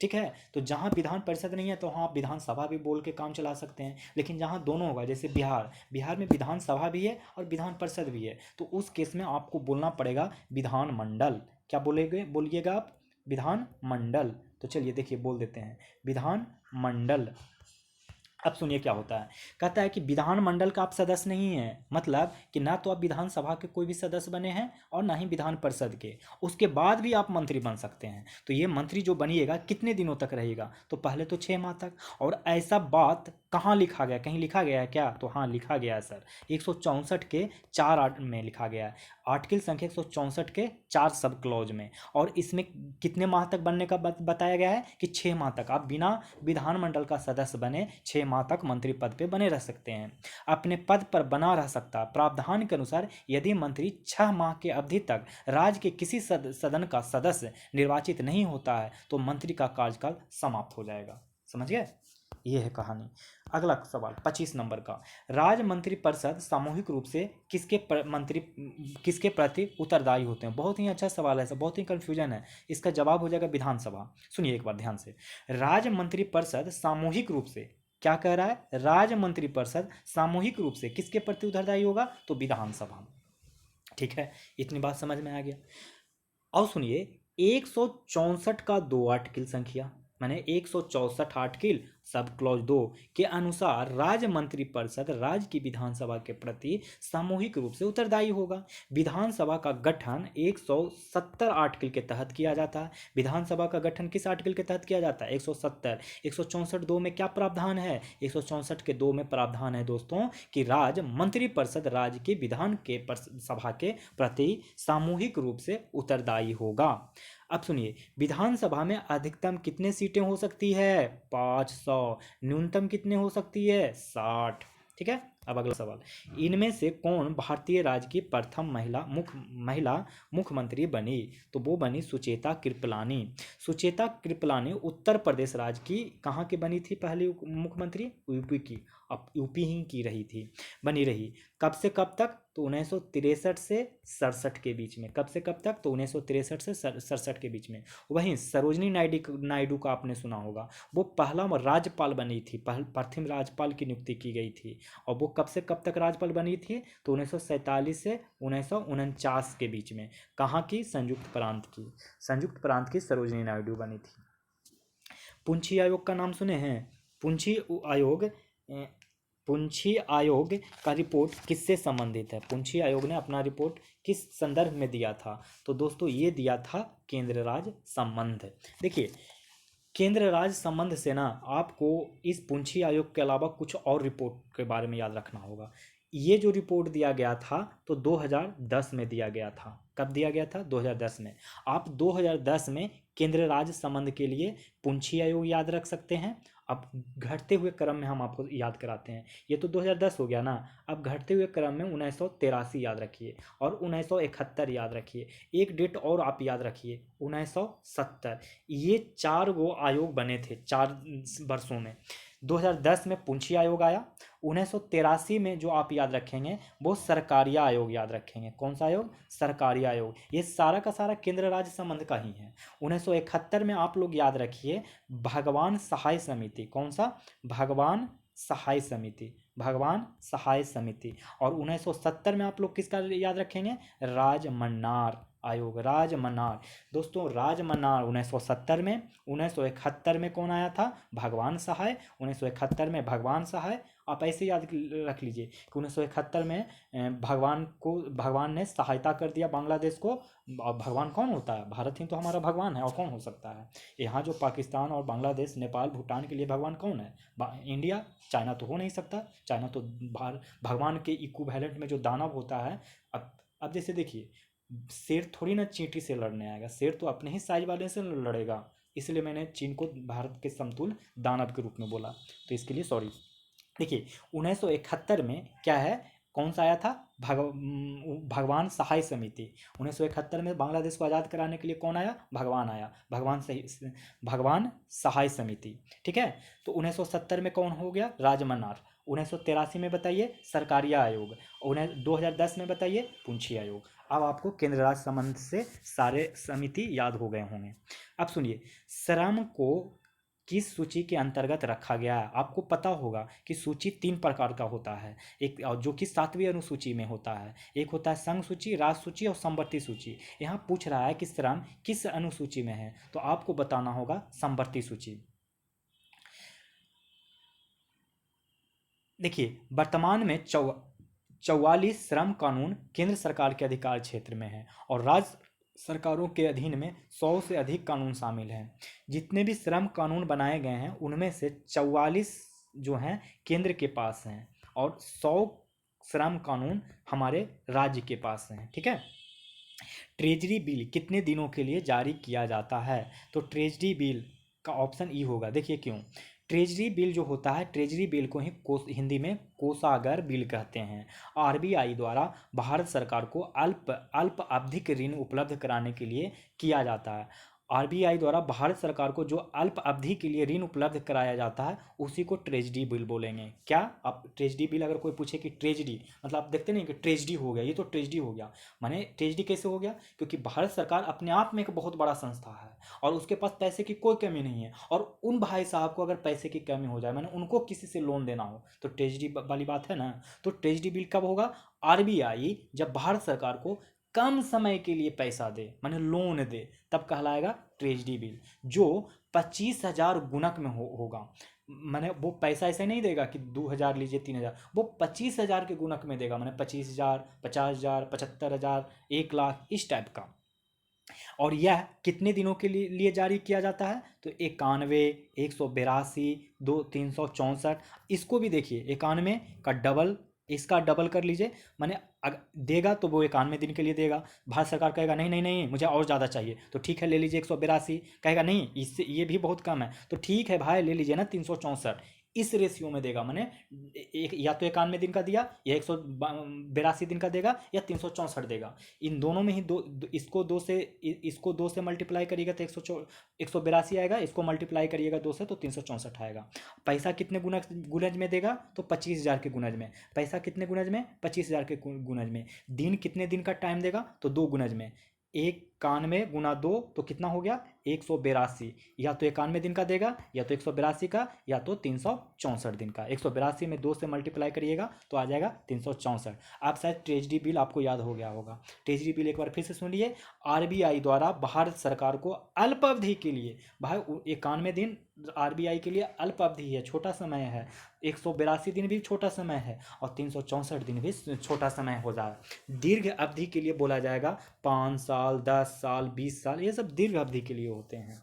ठीक है, तो जहाँ विधान परिषद नहीं है तो वहाँ आप विधानसभा भी बोल के काम चला सकते हैं। लेकिन जहाँ दोनों होगा, जैसे बिहार में विधानसभा भी है और विधान परिषद भी है, तो उस केस में आपको बोलना पड़ेगा विधानमंडल। क्या बोलिएगा आप? विधानमंडल। तो चलिए देखिए बोल देते हैं विधानमंडल। अब सुनिए क्या होता है, कहता है कि विधानमंडल का आप सदस्य नहीं है, मतलब कि ना तो आप विधानसभा के कोई भी सदस्य बने हैं और ना ही विधान परिषद के, उसके बाद भी आप मंत्री बन सकते हैं। तो ये मंत्री जो बनिएगा कितने दिनों तक रहेगा? तो पहले तो 6 माह तक। और ऐसा बात कहाँ लिखा गया? कहीं लिखा गया है क्या? तो हाँ लिखा गया है सर, 164 के 4 में लिखा गया है, आर्टिकल संख्या 164 के 4 सब क्लॉज में। और इसमें कितने माह तक बनने का बताया गया है कि 6 माह तक आप बिना विधानमंडल का सदस्य बने 6 माह तक मंत्री पद पे बने रह सकते हैं। अपने पद पर बना रह सकता प्रावधान के अनुसार यदि मंत्री 6 माह के अवधि तक राज्य के किसी सदन का सदस्य निर्वाचित नहीं होता है तो मंत्री का कार्यकाल समाप्त हो जाएगा। समझ गए? ये है कहानी। अगला सवाल 25 नंबर का, राज्य मंत्रिपरिषद सामूहिक रूप से किसके प्रति उत्तरदायी होते हैं? बहुत ही अच्छा सवाल है, बहुत ही कंफ्यूजन है। इसका जवाब हो जाएगा विधानसभा। सुनिए एक बार ध्यान से, राज्य मंत्रिपरिषद सामूहिक रूप से, क्या कह रहा है? राज्य मंत्रिपरिषद सामूहिक रूप से किसके प्रति उत्तरदायी होगा? तो विधानसभा। ठीक है, इतनी बात समझ में आ गया। और सुनिए 164 का 2 आर्टिकल संख्या, माने 164 आर्टिकल सब क्लॉज 2 के अनुसार राज्य मंत्रिपरिषद राज्य की विधानसभा के प्रति सामूहिक रूप से उत्तरदायी होगा। विधानसभा का गठन 170 आर्टिकल के तहत किया जाता है। विधानसभा का गठन किस आर्टिकल के तहत किया जाता है? 170। 164 2 में क्या प्रावधान है? 164 के 2 में प्रावधान है दोस्तों कि राज्य मंत्रिपरिषद राज्य की विधान के सभा के प्रति सामूहिक रूप से उत्तरदायी होगा। अब सुनिए, विधानसभा में अधिकतम कितने सीटें हो सकती है? 500। न्यूनतम कितने हो सकती है? 60। ठीक है, अब अगला सवाल, इनमें से कौन भारतीय राज्य की प्रथम महिला मुख्यमंत्री बनी? तो वो बनी सुचेता कृपलानी। सुचेता कृपलानी उत्तर प्रदेश राज्य की कहाँ की बनी थी पहली मुख्यमंत्री? यूपी की। अब यूपी ही की रही थी, बनी रही। कब से कब तक? तो 1963 से 67 के बीच में। कब से कब तक? तो 1963 से 67 के बीच में। वहीं सरोजनी नायडू का आपने सुना होगा, वो पहला राज्यपाल बनी थी, प्रथम राज्यपाल की नियुक्ति की गई थी। और वो कब से कब तक राज्यपाल बनी थी? तो 1947 से 1949 के बीच में। कहाँ की? संयुक्त प्रांत की सरोजनी नायडू बनी थी। पुंछी आयोग का नाम सुने हैं? पुंछी आयोग का रिपोर्ट किससे संबंधित है? पुंछी आयोग ने अपना रिपोर्ट किस संदर्भ में दिया था? तो दोस्तों ये दिया था केंद्र राज्य संबंध। देखिए, केंद्र राज्य संबंध से ना आपको इस पुंछी आयोग के अलावा कुछ और रिपोर्ट के बारे में याद रखना होगा। ये जो रिपोर्ट दिया गया था तो 2010 में दिया गया था। कब दिया गया था? 2010 में। आप 2010 में केंद्र राज्य संबंध के लिए पुंछी आयोग याद रख सकते हैं। अब घटते हुए क्रम में हम आपको याद कराते हैं। ये तो 2010 हो गया ना। अब घटते हुए क्रम में 1983 याद रखिए और 1971 याद रखिए। एक डेट और आप याद रखिए, 1970। ये 4 गो आयोग बने थे 4 वर्षों में। 2010 में पुंछी आयोग आया। 1983 में जो आप याद रखेंगे वो सरकारिया आयोग याद रखेंगे। कौन सा आयोग? सरकारिया आयोग। ये सारा का सारा केंद्र राज्य संबंध का ही है। 1971 में आप लोग याद रखिए भगवान सहाय समिति। कौन सा? भगवान सहाय समिति। भगवान सहाय समिति। और 1970 में आप लोग किसका याद रखेंगे? राजमन्नार आयोग। राजमन्नार। दोस्तों राजमन्नार 1970 में। 1971 में कौन आया था? भगवान सहाय। 1971 में भगवान सहाय। आप ऐसे याद रख लीजिए कि 1971 में भगवान ने सहायता कर दिया बांग्लादेश को। अब भगवान कौन होता है? भारत ही तो हमारा भगवान है, और कौन हो सकता है? यहाँ जो पाकिस्तान और बांग्लादेश, नेपाल, भूटान के लिए भगवान कौन है? इंडिया। चाइना तो हो नहीं सकता। चाइना तो भगवान के इक्विवेलेंट में जो दानव होता है। अब जैसे देखिए, शेर थोड़ी ना चींटी से लड़ने आएगा। शेर तो अपने ही साइज वाले से लड़ेगा। इसलिए मैंने चीन को भारत के समतुल्य दानव के रूप में बोला, तो इसके लिए सॉरी। देखिए 1971 में क्या है, कौन सा आया था? भगवान सहाय समिति। 1971 में बांग्लादेश को आज़ाद कराने के लिए कौन आया? भगवान आया। भगवान सहाय समिति। ठीक है। तो 1970 में कौन हो गया? राजमन्नार। 1983 में बताइए सरकारिया आयोग। 2010 में बताइए पुंछी आयोग। अब आपको केंद्र राज्य संबंध से सारे समिति याद हो गए होंगे। अब सुनिए, श्रम को किस सूची के अंतर्गत रखा गया है? आपको पता होगा कि सूची 3 प्रकार का होता है। एक जो कि 7वीं अनुसूची में होता है। एक होता है संघ सूची, राज्य सूची और समवर्ती सूची। यहाँ पूछ रहा है कि श्रम किस अनुसूची में है, तो आपको बताना होगा समवर्ती सूची। देखिए वर्तमान में 44 श्रम कानून केंद्र सरकार के अधिकार क्षेत्र में है और राज्य सरकारों के अधीन में 100 से अधिक कानून शामिल हैं। जितने भी श्रम कानून बनाए गए हैं उनमें से 44 जो हैं केंद्र के पास हैं और 100 श्रम कानून हमारे राज्य के पास हैं। ठीक है। ट्रेजरी बिल कितने दिनों के लिए जारी किया जाता है? तो ट्रेजरी बिल का ऑप्शन ई होगा। देखिए क्यों। ट्रेजरी बिल जो होता है, ट्रेजरी बिल को ही हिंदी में कोषागार बिल कहते हैं। आरबीआई द्वारा भारत सरकार को अल्प अवधिक ऋण उपलब्ध कराने के लिए किया जाता है। आरबीआई द्वारा भारत सरकार को जो अल्प अवधि के लिए ऋण उपलब्ध कराया जाता है उसी को ट्रेजरी बिल बोलेंगे। क्या? आप ट्रेजरी बिल अगर कोई पूछे कि ट्रेजरी मतलब आप देखते नहीं कि ट्रेजरी हो गया, ये तो ट्रेजरी हो गया। माने ट्रेजरी कैसे हो गया? क्योंकि भारत सरकार अपने आप में एक बहुत बड़ा संस्था है और उसके पास पैसे की कोई कमी नहीं है, और उन भाई साहब को अगर पैसे की कमी हो जाए, माने उनको किसी से लोन देना हो, तो ट्रेजरी वाली बात है ना। तो ट्रेजरी बिल कब होगा? आरबीआई जब भारत सरकार को कम समय के लिए पैसा दे, माने लोन दे, तब कहलाएगा ट्रेजरी बिल। जो 25,000 गुणक में होगा। मैंने वो पैसा ऐसे नहीं देगा कि 2,000 लीजिए 3,000, वो 25,000 के गुणक में देगा। मैंने 25,000, 50,000, 75,000, 1,00,000 इस टाइप का। और यह कितने दिनों के लिए जारी किया जाता है? तो 91, 182, 364। इसको भी देखिए 91 का डबल, इसका डबल कर लीजिए। माने देगा तो वो 91 दिन के लिए देगा। भारत सरकार कहेगा नहीं नहीं नहीं मुझे और ज़्यादा चाहिए, तो ठीक है ले लीजिए 182। कहेगा नहीं इससे ये भी बहुत कम है, तो ठीक है भाई ले लीजिए ना 364। इस रेशियो में देगा। मैंने एक या तो 91 दिन का दिया या 182 दिन का देगा या 364 देगा। इन दोनों में ही इसको 2 से मल्टीप्लाई करिएगा तो 182 आएगा। इसको मल्टीप्लाई करिएगा 2 से तो 364 आएगा। पैसा कितने गुणज में देगा? तो 25,000 के गुणज में। पैसा कितने गुणज में? 25,000 के गुणज में। दिन कितने दिन का टाइम देगा? तो 2 गुणज में। 91 गुना 2 तो कितना हो गया? 182। या तो 91 दिन का देगा या तो 182 का या तो 364 दिन का। 182 में 2 से मल्टीप्लाई करिएगा तो आ जाएगा 364। आप शायद ट्रेजरी बिल आपको याद हो गया होगा। ट्रेजरी बिल एक बार फिर से सुनिए। आरबीआई द्वारा भारत सरकार को अल्प अवधि के लिए, भाई 91 दिन आरबीआई के लिए अल्प अवधि है, छोटा समय है। 182 दिन भी छोटा समय है और 364 दिन भी छोटा समय हो जाए। दीर्घ अवधि के लिए बोला जाएगा 5 साल, 10 साल, 20 साल, ये सब दीर्घ अवधि के लिए होते हैं।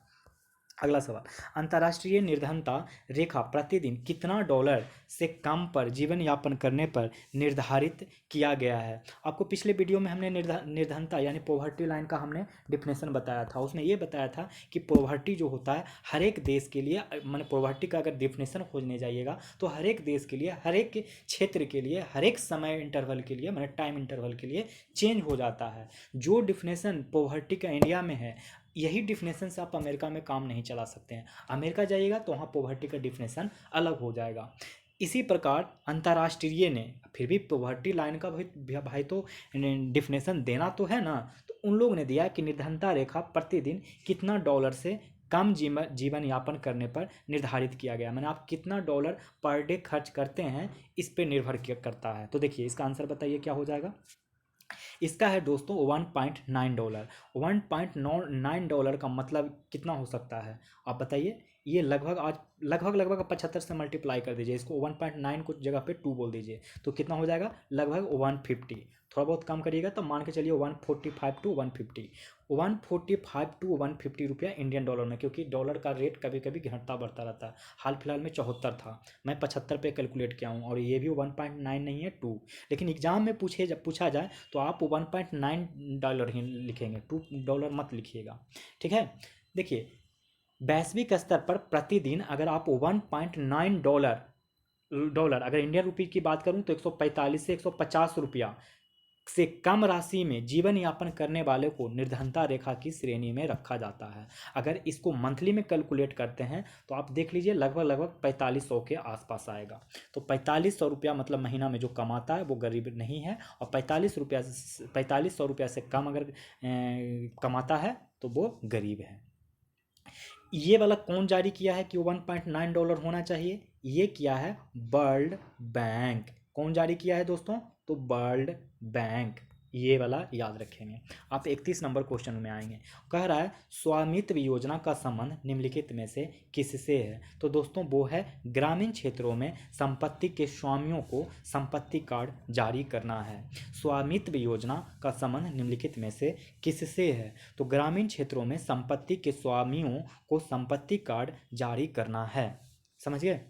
अगला सवाल, अंतर्राष्ट्रीय निर्धनता रेखा प्रतिदिन कितना डॉलर से कम पर जीवन यापन करने पर निर्धारित किया गया है? आपको पिछले वीडियो में हमने निर्धनता यानी पॉवर्टी लाइन का हमने डिफिनेशन बताया था। उसमें ये बताया था कि पॉवर्टी जो होता है हर एक देश के लिए, मैंने पॉवर्टी का अगर डिफिनेशन खोजने जाइएगा तो हर एक देश के लिए, हर एक क्षेत्र के लिए, हर एक समय इंटरवल के लिए, मैंने टाइम इंटरवल के लिए चेंज हो जाता है। जो डिफिनेशन पॉवर्टी का इंडिया में है, यही डिफिनेशन से आप अमेरिका में काम नहीं चला सकते हैं। अमेरिका जाइएगा तो वहाँ पॉवर्टी का डिफिनेशन अलग हो जाएगा। इसी प्रकार अंतर्राष्ट्रीय ने फिर भी पॉवर्टी लाइन का भाई तो डिफिनेशन देना तो है ना, तो उन लोगों ने दिया कि निर्धनता रेखा प्रतिदिन कितना डॉलर से कम जीवन यापन करने पर निर्धारित किया गया। मैंने आप कितना डॉलर पर डे खर्च करते हैं इस पर निर्भर करता है। तो देखिए इसका आंसर बताइए क्या हो जाएगा। इसका है दोस्तों $1.9। $1.9 का मतलब कितना हो सकता है आप बताइए। ये लगभग आज लगभग 75 से मल्टीप्लाई कर दीजिए इसको, 1.9 को जगह पे 2 बोल दीजिए तो कितना हो जाएगा, लगभग 150। थोड़ा बहुत कम करिएगा तो मान के चलिए 145 टू 150, 145 टू 150 रुपया इंडियन डॉलर में, क्योंकि डॉलर का रेट कभी कभी घटता बढ़ता रहता है। हाल फिलहाल में 74 था, मैं 75 पे कैलकुलेट किया हूँ, और ये भी 1.9 नहीं है 2। लेकिन एग्जाम में पूछा जाए तो आप $1.9 ही लिखेंगे, $2 मत लिखिएगा, ठीक है। देखिए वैश्विक स्तर पर प्रतिदिन अगर आप $1.9 अगर इंडियन रुपी की बात करूं तो 145 से 150 रुपया से कम राशि में जीवन यापन करने वाले को निर्धनता रेखा की श्रेणी में रखा जाता है। अगर इसको मंथली में कैलकुलेट करते हैं तो आप देख लीजिए लगभग 4500 के आसपास आएगा। तो 4500 रुपया मतलब महीना में जो कमाता है वो गरीब नहीं है, और 4500 रुपया से कम अगर कमाता है तो वो गरीब है। ये वाला कौन जारी किया है कि $1.9 होना चाहिए? ये किया है वर्ल्ड बैंक। कौन जारी किया है दोस्तों? तो वर्ल्ड बैंक। ये वाला याद रखेंगे। आप 31 नंबर क्वेश्चन में आएंगे। कह रहा है स्वामित्व योजना का संबंध निम्नलिखित में से किससे है? तो दोस्तों वो है ग्रामीण क्षेत्रों में संपत्ति के स्वामियों को संपत्ति कार्ड जारी करना है। स्वामित्व योजना का संबंध निम्नलिखित में से किससे है? तो ग्रामीण क्षेत्रों में संपत्ति के स्वामियों को संपत्ति कार्ड जारी करना है। समझ गए?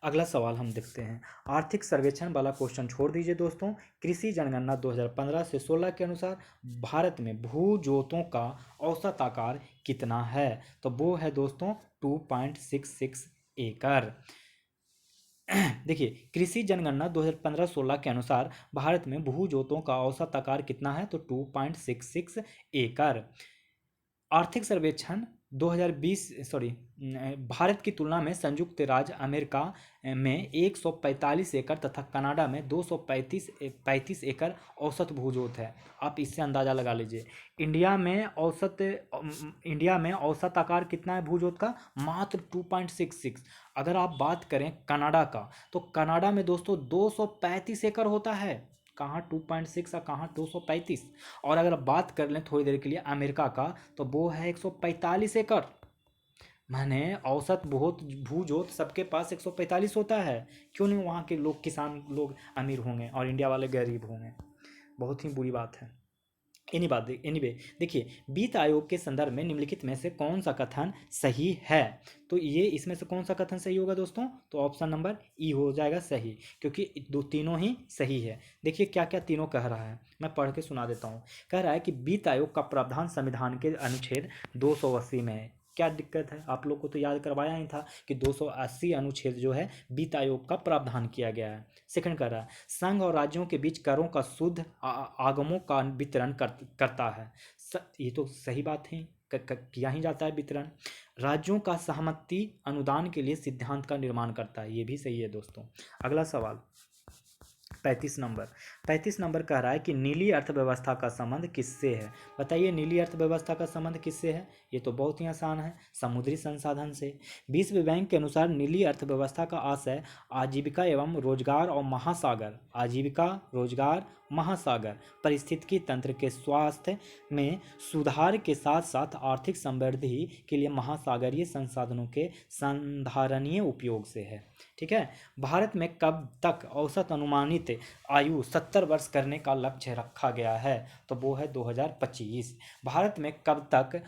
अगला सवाल हम देखते हैं। आर्थिक सर्वेक्षण वाला क्वेश्चन छोड़ दीजिए दोस्तों। कृषि जनगणना 2015 से 16 के अनुसार भारत में भू जोतों का औसत आकार कितना है? तो वो है दोस्तों 2.66 एकड़। देखिए कृषि जनगणना 2015-16 के अनुसार भारत में भू जोतों का औसत आकार कितना है? तो 2.66 एकड़। आर्थिक सर्वेक्षण 2020 भारत की तुलना में संयुक्त राज्य अमेरिका में 145 एकड़ तथा कनाडा में 235 एकड़ औसत भूजोत है। आप इससे अंदाज़ा लगा लीजिए। इंडिया में औसत आकार कितना है भूजोत का? मात्र 2.66। अगर आप बात करें कनाडा का, तो कनाडा में दोस्तों 235 एकड़ होता है। कहाँ 2.6 और कहाँ 235। और अगर बात कर लें थोड़ी देर के लिए अमेरिका का, तो वो है 145 एकड़। माने औसत बहुत भूजोत सबके पास 145 होता है। क्यों नहीं वहाँ के लोग किसान लोग अमीर होंगे और इंडिया वाले गरीब होंगे? बहुत ही बुरी बात है। एनीवे देखिए वित्त आयोग के संदर्भ में निम्नलिखित में से कौन सा कथन सही है? तो ये इसमें से कौन सा कथन सही होगा दोस्तों? तो ऑप्शन नंबर ई हो जाएगा सही, क्योंकि तीनों ही सही है। देखिए क्या क्या तीनों कह रहा है, मैं पढ़ के सुना देता हूँ। कह रहा है कि वित्त आयोग का प्रावधान संविधान के अनुच्छेद 280 में है। क्या दिक्कत है? आप लोग को तो याद करवाया ही था कि 280 अनुच्छेद जो है वित्त आयोग का प्रावधान किया गया है। सेकंड कह रहा है संघ और राज्यों के बीच करों का शुद्ध आगमों का वितरण करता है। ये तो सही बात है, किया ही जाता है वितरण। राज्यों का सहमति अनुदान के लिए सिद्धांत का निर्माण करता है। ये भी सही है दोस्तों। अगला सवाल 35 नंबर कह रहा है कि नीली अर्थव्यवस्था का संबंध किससे है? बताइए नीली अर्थव्यवस्था का संबंध किससे है? ये तो बहुत ही आसान है, समुद्री संसाधन से। विश्व बैंक के अनुसार नीली अर्थव्यवस्था का आशय आजीविका एवं रोजगार और महासागर, आजीविका, रोजगार महासागर पारिस्थितिकी तंत्र के स्वास्थ्य में सुधार के साथ साथ आर्थिक समृद्धि के लिए महासागरीय संसाधनों के संधारणीय उपयोग से है। ठीक है। भारत में कब तक औसत अनुमानित आयु 70 वर्ष करने का लक्ष्य रखा गया है? तो वो है 2025। भारत में कब तक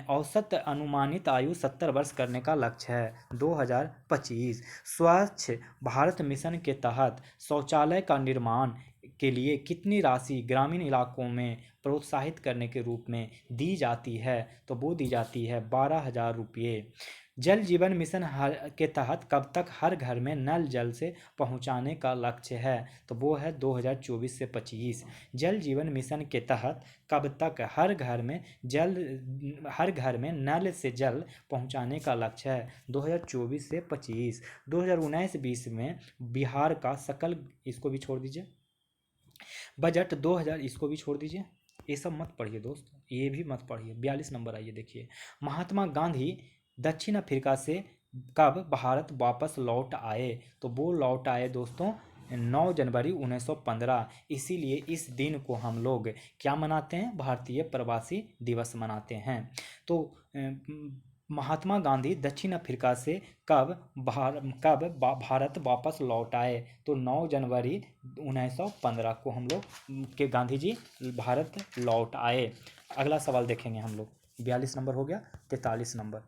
औसत अनुमानित आयु 70 वर्ष करने का लक्ष्य है? 2025। स्वच्छ भारत मिशन के तहत शौचालय का निर्माण के लिए कितनी राशि ग्रामीण इलाकों में प्रोत्साहित करने के रूप में दी जाती है? तो वो दी जाती है 12,000 रुपये। जल जीवन मिशन के तहत कब तक हर घर में नल जल से पहुंचाने का लक्ष्य है? तो वो है 2024 से 25। जल जीवन मिशन के तहत कब तक हर घर में नल से जल पहुंचाने का लक्ष्य है? 2024 से 25। 2019-20 में बिहार का सकल, इसको भी छोड़ दीजिए, बजट 2000, इसको भी छोड़ दीजिए, ये सब मत पढ़िए दोस्त, ये भी मत पढ़िए। 42 नंबर आइए देखिए, महात्मा गांधी दक्षिण अफ्रीका से कब भारत वापस लौट आए? तो वो लौट आए दोस्तों 9 जनवरी 1915। इसीलिए इस दिन को हम लोग क्या मनाते हैं? भारतीय प्रवासी दिवस मनाते हैं। तो महात्मा गांधी दक्षिण अफ्रीका से कब भारत वापस लौट आए? तो 9 जनवरी 1915 को हम लोग के गांधी जी भारत लौट आए। अगला सवाल देखेंगे हम लोग। 42 नंबर हो गया। 43 नंबर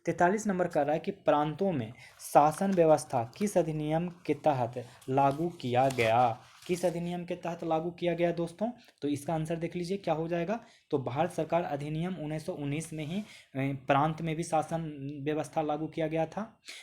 43 नंबर कर रहा है कि प्रांतों में शासन व्यवस्था किस अधिनियम के तहत लागू किया गया? किस अधिनियम के तहत लागू किया गया दोस्तों? तो इसका आंसर देख लीजिए क्या हो जाएगा। तो भारत सरकार अधिनियम 1919 में ही प्रांत में भी शासन व्यवस्था लागू किया गया था।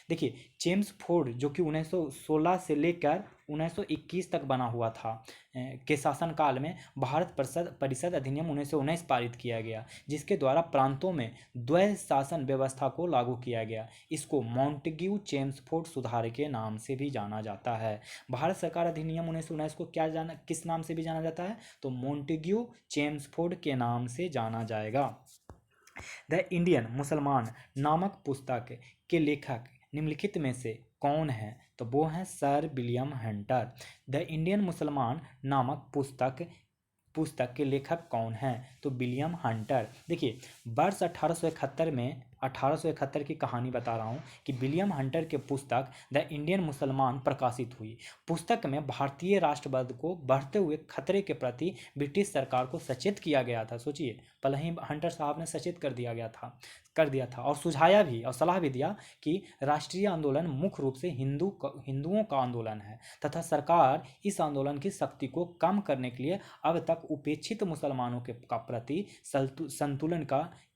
देखिए, चेम्सफोर्ड जो कि 1916 से लेकर 1921 तक बना हुआ था के शासनकाल में भारत परिषद अधिनियम 1919 पारित किया गया, जिसके द्वारा प्रांतों में द्वैध शासन व्यवस्था को लागू किया गया। इसको मॉन्टेग्यू चेम्सफोर्ड सुधार के नाम से भी जाना जाता है। भारत सरकार अधिनियम 1919 को किस नाम से भी जाना जाता है? तो मॉन्टेग्यू चेम्सफोर्ड के नाम से जाना जाएगा। द इंडियन मुसलमान नामक पुस्तक के लेखक निम्नलिखित में से कौन है? तो वो हैं sir William Hunter. The Indian मुसलमान नामक पुस्तक के लेखक कौन हैं? तो विलियम हंटर। देखिए, वर्ष 1871 की कहानी बता रहा हूँ कि विलियम हंटर के पुस्तक द इंडियन मुसलमान प्रकाशित हुई। पुस्तक में भारतीय राष्ट्रवाद को बढ़ते हुए खतरे के प्रति ब्रिटिश सरकार को सचेत किया गया था। सोचिए, पहले ही हंटर साहब ने सचेत कर दिया था और सुझाया भी और सलाह भी दिया कि राष्ट्रीय आंदोलन मुख्य रूप से हिंदुओं का आंदोलन है तथा सरकार इस आंदोलन की शक्ति को कम करने के लिए अब तक उपेक्षित मुसलमानों का प्रति संतुलन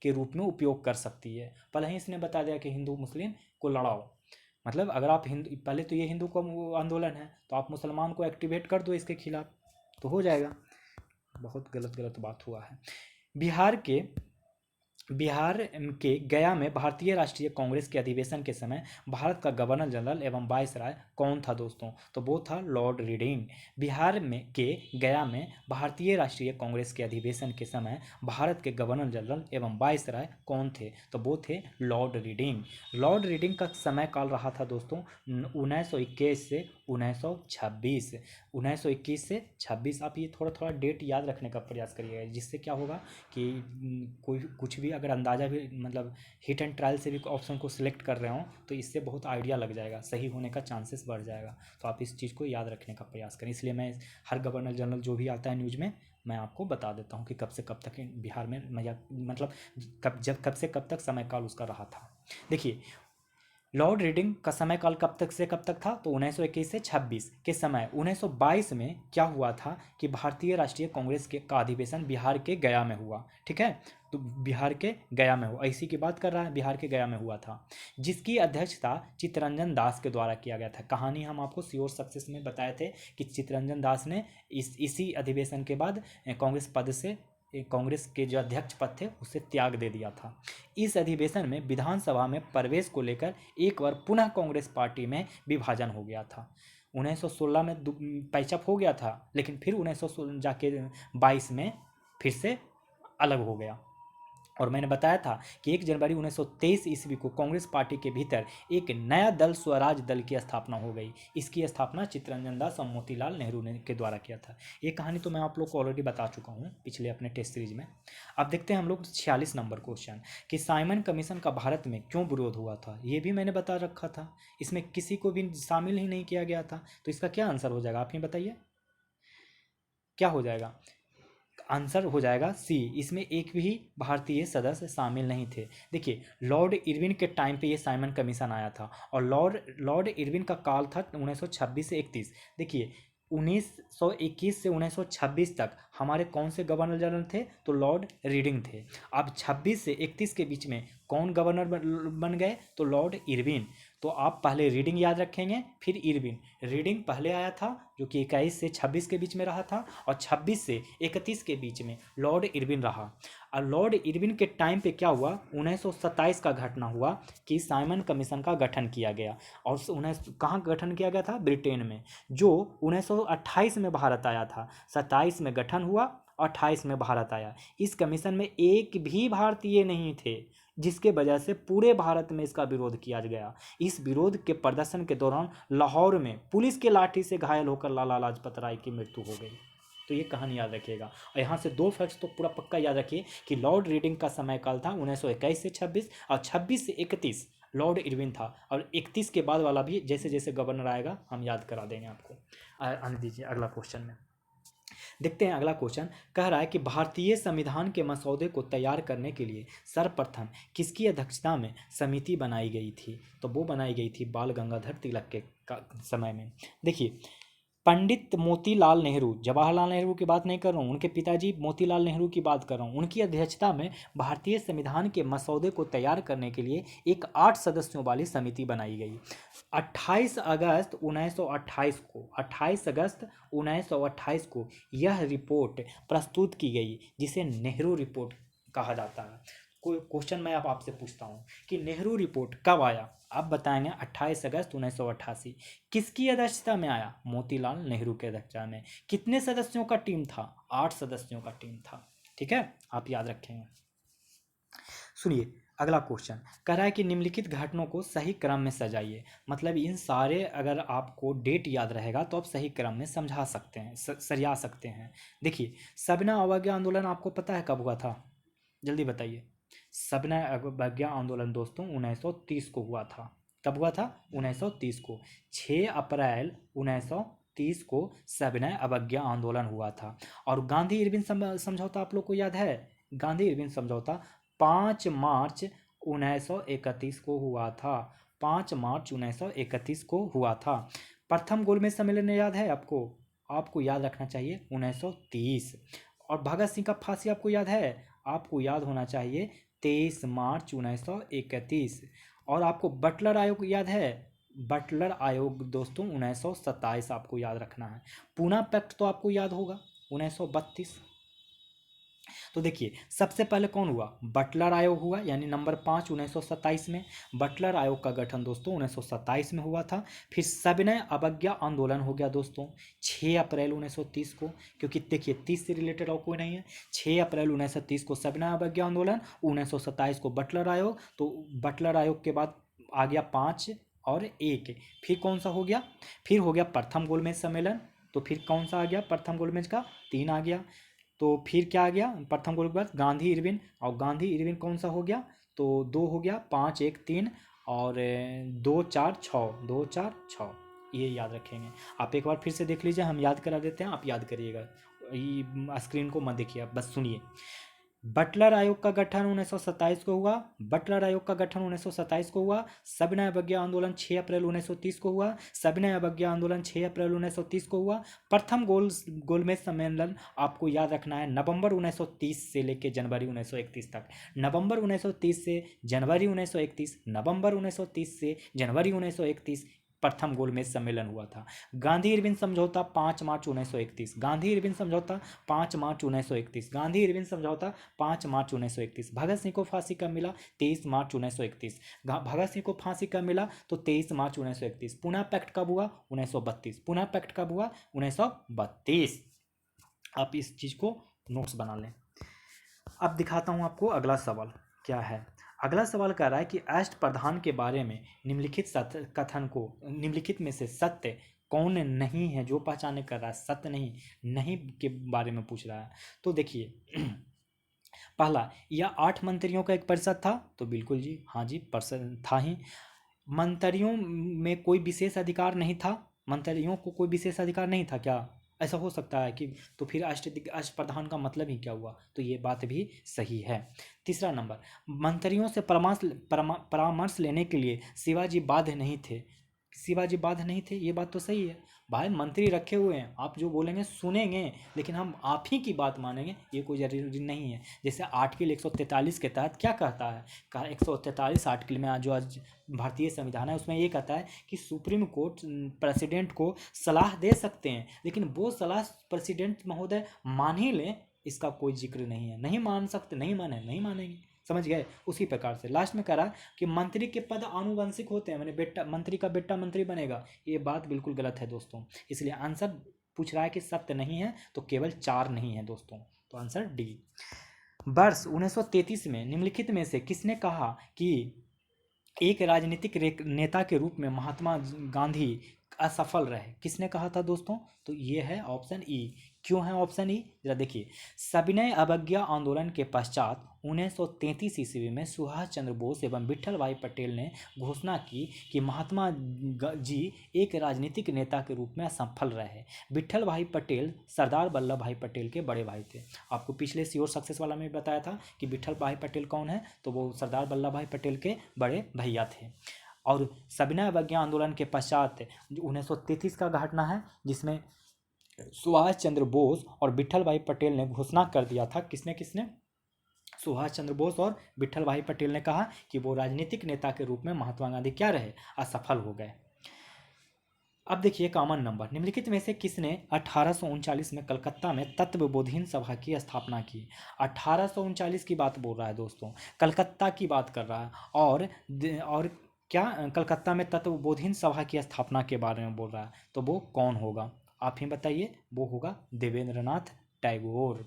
के रूप में उपयोग कर सकती है। पहले ही इसने बता दिया कि हिंदू मुस्लिम को लड़ाओ, मतलब अगर आप पहले तो ये हिंदू का आंदोलन है तो आप मुसलमान को एक्टिवेट कर दो इसके खिलाफ, तो हो जाएगा। बहुत गलत बात हुआ है। बिहार के गया में भारतीय राष्ट्रीय कांग्रेस के अधिवेशन के समय भारत का गवर्नर जनरल एवं वायसराय कौन था दोस्तों? तो वो था लॉर्ड रीडिंग। बिहार के गया में भारतीय राष्ट्रीय कांग्रेस के अधिवेशन के समय भारत के गवर्नर जनरल एवं वायसराय कौन थे? तो वो थे लॉर्ड रीडिंग। लॉर्ड रीडिंग का समय काल रहा था दोस्तों 1921 से 1926। 1921 से 26। आप ये थोड़ा डेट याद रखने का प्रयास करिएगा, जिससे क्या होगा कि कोई कुछ भी अगर अंदाज़ा भी, मतलब हिट एंड ट्रायल से भी ऑप्शन को सिलेक्ट कर रहे हो तो इससे बहुत आइडिया लग जाएगा, सही होने का चांसेस बढ़ जाएगा। तो आप इस चीज़ को याद रखने का प्रयास करें। इसलिए मैं हर गवर्नर जनरल जो भी आता है न्यूज़ में, मैं आपको बता देता हूँ कि कब से कब तक बिहार में मतलब कब से कब तक समय काल उसका रहा था। देखिए, लॉर्ड रीडिंग का समय काल कब तक से कब तक था? तो 1921 से 26 के समय 1922 में क्या हुआ था कि भारतीय राष्ट्रीय कांग्रेस का अधिवेशन बिहार के गया में हुआ। ठीक है, तो बिहार के गया में हुआ, इसी की बात कर रहा है, बिहार के गया में हुआ था, जिसकी अध्यक्षता चित्तरंजन दास के द्वारा किया गया था। कहानी हम आपको श्योर सक्सेस में बताए थे कि चित्तरंजन दास ने इसी अधिवेशन के बाद कांग्रेस के जो अध्यक्ष पद थे उसे त्याग दे दिया था। इस अधिवेशन में विधानसभा में प्रवेश को लेकर एक बार पुनः कांग्रेस पार्टी में विभाजन हो गया था। 1916 में पैचअप हो गया था, लेकिन फिर 1922 में फिर से अलग हो गया। और मैंने बताया था कि 1 जनवरी 1923 ईस्वी को कांग्रेस पार्टी के भीतर एक नया दल स्वराज दल की स्थापना हो गई। इसकी स्थापना चित्तरंजन दास और मोतीलाल नेहरू ने के द्वारा किया था। ये कहानी तो मैं आप लोग को ऑलरेडी बता चुका हूँ पिछले अपने टेस्ट सीरीज में। अब देखते हैं हम लोग 46 नंबर क्वेश्चन कि साइमन कमीशन का भारत में क्यों विरोध हुआ था। ये भी मैंने बता रखा था, इसमें किसी को भी शामिल ही नहीं किया गया था। तो इसका क्या आंसर हो जाएगा, आप ही बताइए क्या हो जाएगा। आंसर हो जाएगा सी, इसमें एक भी भारतीय सदस्य शामिल नहीं थे। देखिए लॉर्ड इरविन के टाइम पे ये साइमन कमीशन आया था और लॉर्ड इरविन का काल था 1926 से 31। देखिए 1921 से 1926 तक हमारे कौन से गवर्नर जनरल थे, तो लॉर्ड रीडिंग थे। अब 26 से 31 के बीच में कौन गवर्नर बन गए, तो लॉर्ड इरविन। तो आप पहले रीडिंग याद रखेंगे फिर इरविन। रीडिंग पहले आया था जो कि 21 से 26 के बीच में रहा था, और 26 से 31 के बीच में लॉर्ड इरविन रहा। और लॉर्ड इरविन के टाइम पे क्या हुआ, 1927 का घटना हुआ कि साइमन कमीशन का गठन किया गया। और कहाँ गठन किया गया था, ब्रिटेन में, जो 1928 में भारत आया था। 27 में गठन हुआ, 28 में भारत आया। इस कमीशन में एक भी भारतीय नहीं थे, जिसके वजह से पूरे भारत में इसका विरोध किया गया। इस विरोध के प्रदर्शन के दौरान लाहौर में पुलिस के लाठी से घायल होकर लाला लाजपत राय की मृत्यु हो गई। तो ये कहानी याद रखिएगा। और यहाँ से 2 फैक्ट्स तो पूरा पक्का याद रखिए कि लॉर्ड रीडिंग का समय काल था 1921 से 26, और 26 से 31 लॉर्ड इरविन था। और 31 के बाद वाला भी जैसे जैसे गवर्नर आएगा हम याद करा देंगे आपको। आने दीजिए अगला क्वेश्चन में देखते हैं। अगला क्वेश्चन कह रहा है कि भारतीय संविधान के मसौदे को तैयार करने के लिए सर्वप्रथम किसकी अध्यक्षता में समिति बनाई गई थी, तो वो बनाई गई थी बाल गंगाधर तिलक के समय में। देखिए पंडित मोतीलाल नेहरू, जवाहरलाल नेहरू की बात नहीं कर रहा हूँ, उनके पिताजी मोतीलाल नेहरू की बात कर रहा हूँ। उनकी अध्यक्षता में भारतीय संविधान के मसौदे को तैयार करने के लिए एक 8 सदस्यों वाली समिति बनाई गई। 28 अगस्त 1928 को 28 अगस्त 1928 को यह रिपोर्ट प्रस्तुत की गई, जिसे नेहरू रिपोर्ट कहा जाता है। कोई क्वेश्चन मैं अब आपसे पूछता हूँ कि नेहरू रिपोर्ट कब आया, आप बताएंगे 28 अगस्त 1988। किसकी अध्यक्षता में आया, मोतीलाल नेहरू के अध्यक्षता में। कितने सदस्यों का टीम था, 8 सदस्यों का टीम था। ठीक है, आप याद रखेंगे। सुनिए अगला क्वेश्चन कह रहा है कि निम्नलिखित घटनाओं को सही क्रम में सजाइए। मतलब इन सारे अगर आपको डेट याद रहेगा तो आप सही क्रम में समझा सकते हैं, सरिया सकते हैं। देखिए सबना अवज्ञा आंदोलन आपको पता है कब हुआ था, जल्दी बताइए। सबना अवज्ञा आंदोलन दोस्तों 1930 को हुआ था। कब हुआ था, 1930 को। 6 अप्रैल 1930 को सविनय अवज्ञा आंदोलन हुआ था। और गांधी इरविन समझौता आप लोग को याद है। गांधी इरविन समझौता 5 मार्च 1931 को हुआ था। 5 मार्च 1931 को हुआ था। प्रथम गोलमेज सम्मेलन याद है आपको, आपको याद रखना चाहिए 1930। और भगत सिंह का फांसी आपको याद है, आपको याद होना चाहिए 23 मार्च 1931। और आपको बटलर आयोग याद है, बटलर आयोग दोस्तों 1927 आपको याद रखना है। पूना पैक्ट तो आपको याद होगा 1932। तो देखिए सबसे पहले कौन हुआ, बटलर आयोग हुआ, यानी नंबर 5 1927 में। बटलर आयोग का गठन दोस्तों 1927 में हुआ था। फिर सविनय अवज्ञा आंदोलन हो गया दोस्तों 6 अप्रैल 1930 को, क्योंकि देखिए 30 से रिलेटेड और कोई नहीं है। 6 अप्रैल 1930 को सविनय अवज्ञा आंदोलन, 1927 को बटलर आयोग। तो बटलर आयोग के बाद आ गया 5 और 1, फिर कौन सा हो गया, फिर हो गया प्रथम गोलमेज सम्मेलन। तो फिर कौन सा आ गया प्रथम गोलमेज का, 3 आ गया। तो फिर क्या आ गया प्रथम गोल के बाद गांधी इरविन, और गांधी इरविन कौन सा हो गया, तो 2 हो गया, 5 1 3 और 2 4 6, 2 4 6। ये याद रखेंगे। आप एक बार फिर से देख लीजिए, हम याद करा देते हैं, आप याद करिएगा। स्क्रीन को मत देखिए, आप बस सुनिए। बटलर आयोग का गठन 1927 को हुआ। बटलर आयोग का गठन 1927 को हुआ। सविनय अवज्ञा आंदोलन 6 अप्रैल 1930 को हुआ। सविनय अवज्ञा आंदोलन 6 अप्रैल 1930 को हुआ। प्रथम गोलमेज सम्मेलन आपको याद रखना है नवंबर 1930 से लेकर जनवरी 1931 तक। नवंबर 1930 से जनवरी 1931, नवंबर 1930 से जनवरी 1931 प्रथम गोलमेज सम्मेलन हुआ था। गांधी इरविन समझौता 5 मार्च 1931। गांधी इरविन समझौता 5 मार्च 1931। गांधी इरविन समझौता 5 मार्च 1931। भगत सिंह को फांसी कब मिला, 23 मार्च 1931। भगत सिंह को फांसी कब मिला, तो 23 मार्च 1931। पुना पैक्ट कब हुआ, 1932। पुना पैक्ट कब हुआ, 1932। आप इस चीज को नोट्स बना लें। अब दिखाता हूँ आपको अगला सवाल क्या है। अगला सवाल कह रहा है कि अष्ट प्रधान के बारे में निम्नलिखित सत्य कथन को, निम्नलिखित में से सत्य कौन नहीं है, जो पहचाने कर रहा है, सत्य नहीं, नहीं के बारे में पूछ रहा है। तो देखिए पहला, यह 8 मंत्रियों का एक परिषद था, तो बिल्कुल जी, हाँ जी, परिषद था ही। मंत्रियों में कोई विशेष अधिकार नहीं था, मंत्रियों को कोई विशेष अधिकार नहीं था क्या? ऐसा हो सकता है कि, तो फिर अष्ट प्रधान का मतलब ही क्या हुआ? तो ये बात भी सही है। तीसरा नंबर, मंत्रियों से परामर्श लेने के लिए शिवाजी बाध्य नहीं थे, शिवाजी बाध्य नहीं थे, ये बात तो सही है। भाई मंत्री रखे हुए हैं, आप जो बोलेंगे सुनेंगे, लेकिन हम आप ही की बात मानेंगे, ये कोई जरूरी नहीं है। जैसे आर्टिकल 143 के तहत क्या कहता है, कहा 143 आर्टिकल में जो आज भारतीय संविधान है उसमें ये कहता है कि सुप्रीम कोर्ट प्रेसिडेंट को सलाह दे सकते हैं, लेकिन वो सलाह प्रेसिडेंट महोदय मान ही लें, इसका कोई जिक्र नहीं है। नहीं मान सकते, नहीं माने, नहीं मानेंगे, समझ गए। उसी प्रकार से लास्ट में कह रहा कि मंत्री के पद आनुवंशिक होते हैं, मैंने बेटा मंत्री का बेटा मंत्री बनेगा, ये बात बिल्कुल गलत है दोस्तों। इसलिए आंसर पूछ रहा है कि सत्य नहीं है, तो केवल 4 नहीं है दोस्तों, तो आंसर डी। वर्ष 1933 में निम्नलिखित में से किसने कहा कि एक राजनीतिक नेता के रूप में महात्मा गांधी असफल रहे? किसने कहा था दोस्तों? तो ये है ऑप्शन ई। क्यों है ऑप्शन ई, जरा देखिए। सविनय अवज्ञा आंदोलन के पश्चात 1933 ईस्वी में सुभाष चंद्र बोस एवं विट्ठल भाई पटेल ने घोषणा की कि महात्मा जी एक राजनीतिक नेता के रूप में असफल रहे। विट्ठल भाई पटेल सरदार वल्लभ भाई पटेल के बड़े भाई थे। आपको पिछले श्योर सक्सेस वाला में बताया था कि विट्ठल भाई पटेल कौन है, तो वो सरदार वल्लभ भाई पटेल के बड़े भैया थे। और सविनय अवज्ञा आंदोलन के पश्चात 1933 का घटना है, जिसमें सुभाष चंद्र बोस और विट्ठल भाई पटेल ने घोषणा कर दिया था। किसने किसने? सुभाष चंद्र बोस और विट्ठल भाई पटेल ने कहा कि वो राजनीतिक नेता के रूप में महात्मा गांधी क्या रहे, असफल हो गए। अब देखिए कॉमन नंबर, निम्नलिखित में से किसने 1839 में कलकत्ता में तत्वबोधिनी सभा की स्थापना की? 1839 की बात बोल रहा है दोस्तों, कलकत्ता की बात कर रहा है, और क्या कलकत्ता में तत्वबोधिनी सभा की स्थापना के बारे में बोल रहा है, तो वो कौन होगा? आप ही बताइए। वो होगा देवेंद्रनाथ टैगोर।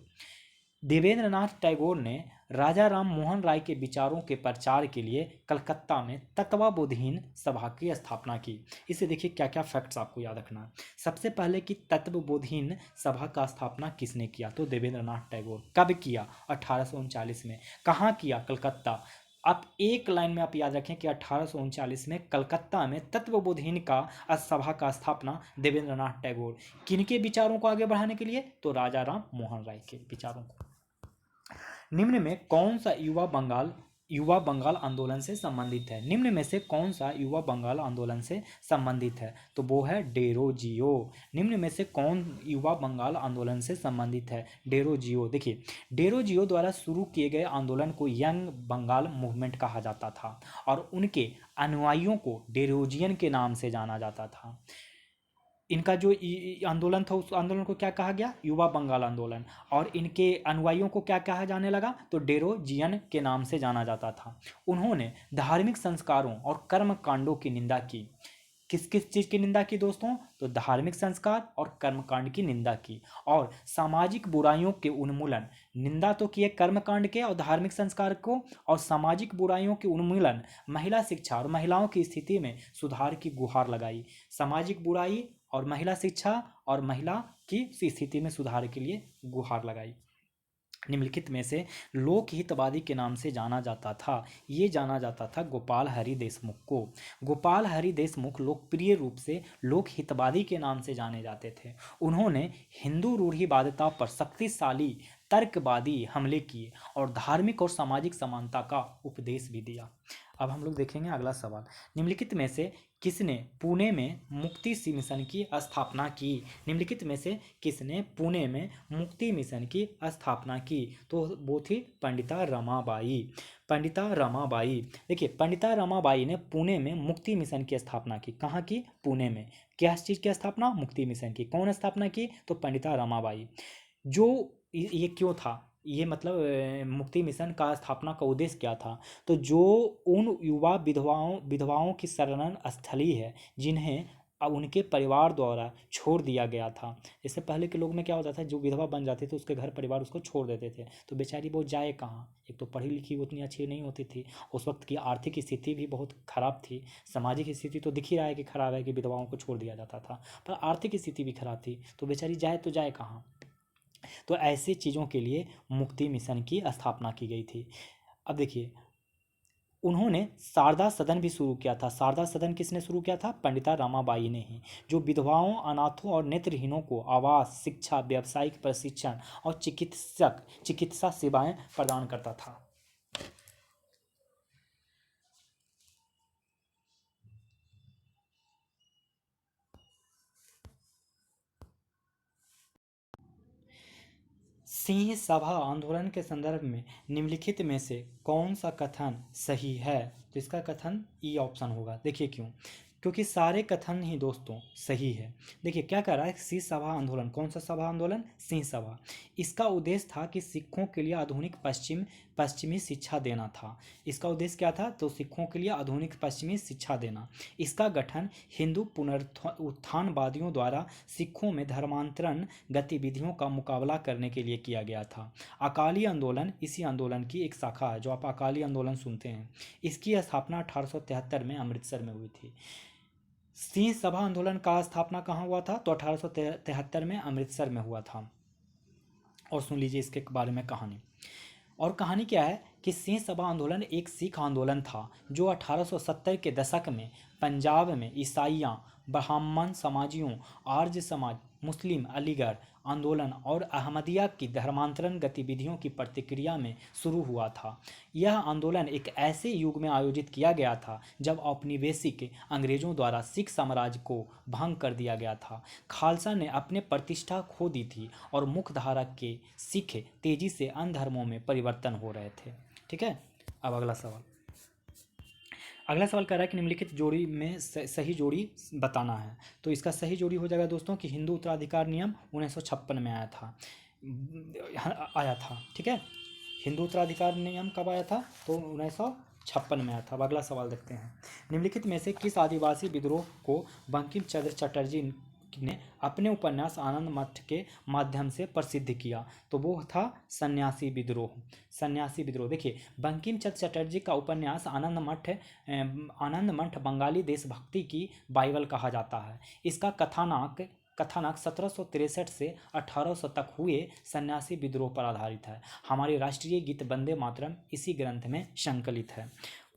देवेंद्रनाथ टैगोर ने राजा राम मोहन राय के विचारों के प्रचार के लिए कलकत्ता में तत्वबोधिनी सभा की स्थापना की। इसे देखिए क्या क्या फैक्ट्स आपको याद रखना है। सबसे पहले कि तत्वबोधिनी सभा का स्थापना किसने किया? तो देवेंद्रनाथ टैगोर। कब किया? 1839 में। कहाँ किया? कलकत्ता। आप एक लाइन में आप याद रखें कि 1839 में कलकत्ता में तत्वबोधिनी का सभा का स्थापना देवेंद्रनाथ टैगोर। किनके विचारों को आगे बढ़ाने के लिए? तो राजा राम मोहन राय के विचारों को। निम्न में कौन सा युवा बंगाल आंदोलन से संबंधित है? निम्न में से कौन सा युवा बंगाल आंदोलन से संबंधित है? तो वो है डेरोजियो। निम्न में से कौन युवा बंगाल आंदोलन से संबंधित है? डेरोजियो। देखिए डेरोजियो द्वारा शुरू किए गए आंदोलन को यंग बंगाल मूवमेंट कहा जाता था और उनके अनुयायियों को डेरोजियन के नाम से जाना जाता था। इनका जो आंदोलन था उस आंदोलन को क्या कहा गया? युवा बंगाल आंदोलन। और इनके अनुयायियों को क्या कहा जाने लगा? तो डेरोजियन के नाम से जाना जाता था। उन्होंने धार्मिक संस्कारों और कर्म कांडों की निंदा की। किस किस चीज़ की निंदा की दोस्तों? तो धार्मिक संस्कार और कर्मकांड की निंदा की, और सामाजिक बुराइयों के उन्मूलन। निंदा तो किए कर्मकांड के और धार्मिक संस्कार को, और सामाजिक बुराइयों के उन्मूलन, महिला शिक्षा और महिलाओं की स्थिति में सुधार की गुहार लगाई। सामाजिक बुराई और महिला शिक्षा और महिला की स्थिति में सुधार के लिए गुहार लगाई। निम्नलिखित में से लोक हितवादी के नाम से जाना जाता था, ये जाना जाता था गोपाल हरि देशमुख को। गोपाल हरि देशमुख लोकप्रिय रूप से लोक हितवादी के नाम से जाने जाते थे। उन्होंने हिंदू रूढ़िवादिता पर शक्तिशाली तर्कवादी हमले किए और धार्मिक और सामाजिक समानता का उपदेश भी दिया। अब हम लोग देखेंगे अगला सवाल। निम्नलिखित में से किसने पुणे में मुक्ति मिशन की स्थापना की? निम्नलिखित में से किसने पुणे में मुक्ति मिशन की स्थापना की? तो वो थी पंडिता रमाबाई। पंडिता रमाबाई। देखिए पंडिता रमाबाई ने पुणे में मुक्ति मिशन की स्थापना की। कहाँ की? पुणे में। क्या चीज़ की स्थापना? मुक्ति मिशन की। कौन स्थापना की? तो पंडिता रमाबाई। जो ये क्यों था, ये मतलब मुक्ति मिशन का स्थापना का उद्देश्य क्या था? तो जो उन युवा विधवाओं की शरण स्थली है जिन्हें अब उनके परिवार द्वारा छोड़ दिया गया था। इससे पहले के लोग में क्या होता था, जो विधवा बन जाते थे उसके घर परिवार उसको छोड़ देते थे, तो बेचारी वो जाए कहाँ। एक तो पढ़ी लिखी उतनी अच्छी नहीं होती थी, उस वक्त की आर्थिक स्थिति भी बहुत खराब थी, सामाजिक स्थिति तो दिख ही रहा है कि खराब है कि विधवाओं को छोड़ दिया जाता था, पर आर्थिक स्थिति भी खराब थी, तो बेचारी जाए तो जाए कहाँ। तो ऐसी चीज़ों के लिए मुक्ति मिशन की स्थापना की गई थी। अब देखिए, उन्होंने शारदा सदन भी शुरू किया था। शारदा सदन किसने शुरू किया था? पंडिता रमाबाई ने ही, जो विधवाओं, अनाथों और नेत्रहीनों को आवास, शिक्षा, व्यावसायिक प्रशिक्षण और चिकित्सा सेवाएं प्रदान करता था। सिंह सभा आंदोलन के संदर्भ में निम्नलिखित में से कौन सा कथन सही है? तो इसका कथन ई ऑप्शन होगा। देखिए क्यों? क्योंकि सारे कथन ही दोस्तों सही है। देखिए क्या कर रहा है, सिंह सभा आंदोलन, कौन सा सभा आंदोलन? सिंह सभा। इसका उद्देश्य था कि सिखों के लिए आधुनिक पश्चिमी शिक्षा देना था। इसका उद्देश्य क्या था? तो सिखों के लिए आधुनिक पश्चिमी शिक्षा देना। इसका गठन हिंदू पुनरुत्थानवादियों द्वारा सिखों में धर्मांतरण गतिविधियों का मुकाबला करने के लिए किया गया था। अकाली आंदोलन इसी आंदोलन की एक शाखा है, जो आप अकाली आंदोलन सुनते हैं। इसकी स्थापना 1873 में अमृतसर में हुई थी। सिंह सभा आंदोलन का स्थापना कहाँ हुआ था? तो 1873 में अमृतसर में हुआ था। और सुन लीजिए इसके बारे में कहानी। और कहानी क्या है कि सिंह सभा आंदोलन एक सिख आंदोलन था जो 1870 के दशक में पंजाब में ईसाइयों, ब्राह्मण समाजियों, आर्य समाज, मुस्लिम अलीगढ़ आंदोलन और अहमदिया की धर्मांतरण गतिविधियों की प्रतिक्रिया में शुरू हुआ था। यह आंदोलन एक ऐसे युग में आयोजित किया गया था जब औपनिवेशिक अंग्रेजों द्वारा सिख साम्राज्य को भंग कर दिया गया था। खालसा ने अपने प्रतिष्ठा खो दी थी और मुख्यधारा के सिख तेजी से अन्य धर्मों में परिवर्तन हो रहे थे। ठीक है, अब अगला सवाल। अगला सवाल कह रहा है कि निम्नलिखित जोड़ी में सही जोड़ी बताना है। तो इसका सही जोड़ी हो जाएगा दोस्तों कि हिंदू उत्तराधिकार नियम 1956 में आया था। ठीक है, हिंदू उत्तराधिकार नियम कब आया था? तो 1956 में आया था। अब अगला सवाल देखते हैं। निम्नलिखित में से किस आदिवासी विद्रोह को बंकिम चंद्र चटर्जी ने अपने उपन्यास आनंद मठ के माध्यम से प्रसिद्ध किया? तो वो था सन्यासी विद्रोह। सन्यासी विद्रोह। देखिए, बंकिम चंद्र चटर्जी का उपन्यास आनंद मठ बंगाली देशभक्ति की बाइबल कहा जाता है। इसका कथानक 1763 से 1800 तक हुए सन्यासी विद्रोह पर आधारित है। हमारे राष्ट्रीय गीत वंदे मातरम इसी ग्रंथ में संकलित है।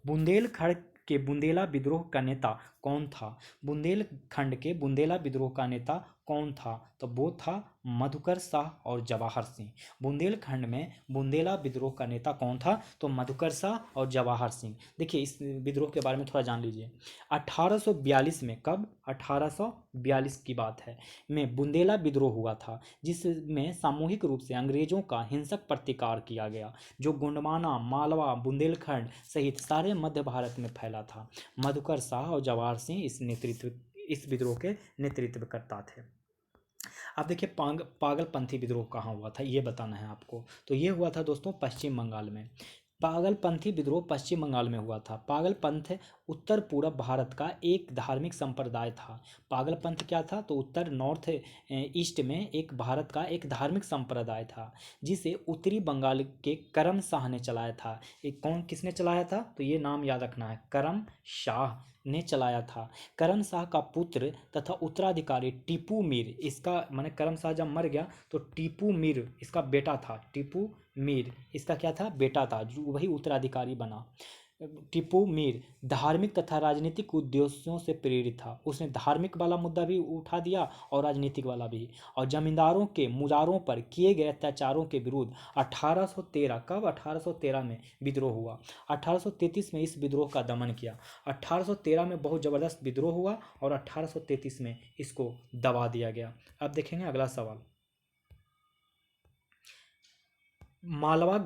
बुंदेलखंड के बुंदेला विद्रोह का नेता कौन था? बुंदेलखंड के बुंदेला विद्रोह का नेता कौन था? तो वो था मधुकर शाह और जवाहर सिंह। बुंदेलखंड में बुंदेला विद्रोह का नेता कौन था? तो मधुकर शाह और जवाहर सिंह। देखिए इस विद्रोह के बारे में थोड़ा जान लीजिए। 1842 में, कब? 1842 की बात है, में बुंदेला विद्रोह हुआ था, जिसमें सामूहिक रूप से अंग्रेजों का हिंसक प्रतिकार किया गया, जो गोंडवाना, मालवा, बुंदेलखंड सहित सारे मध्य भारत में फैला था। मधुकर शाह और जवाहर सिंह इस विद्रोह के नेतृत्व करता थे। अब देखिए पागलपंथी विद्रोह कहाँ हुआ था, ये बताना है आपको। तो ये हुआ था दोस्तों पश्चिम बंगाल में। पागलपंथी विद्रोह पश्चिम बंगाल में हुआ था। पागलपंथ उत्तर पूर्व भारत का एक धार्मिक संप्रदाय था। पागलपंथ क्या था? तो उत्तर नॉर्थ ईस्ट में एक भारत का एक धार्मिक संप्रदाय था, जिसे उत्तरी बंगाल के करम शाह ने चलाया था। एक कौन, किसने चलाया था? तो ये नाम याद रखना है, करम शाह ने चलाया था। करम शाह का पुत्र तथा उत्तराधिकारी टीपू मीर, इसका माने करम शाह जब मर गया तो टीपू मीर इसका बेटा था। टीपू मीर इसका क्या था? बेटा था, जो वही उत्तराधिकारी बना। टीपू मीर धार्मिक तथा राजनीतिक उद्देश्यों से प्रेरित था। उसने धार्मिक वाला मुद्दा भी उठा दिया और राजनीतिक वाला भी। और जमींदारों के मुजारों पर किए गए अत्याचारों के विरुद्ध 1813, कब? 1813 में विद्रोह हुआ। 1833 में इस विद्रोह का दमन किया। 1813 में बहुत ज़बरदस्त विद्रोह हुआ और 1833 में इसको दबा दिया गया। अब देखेंगे अगला सवाल। मालवा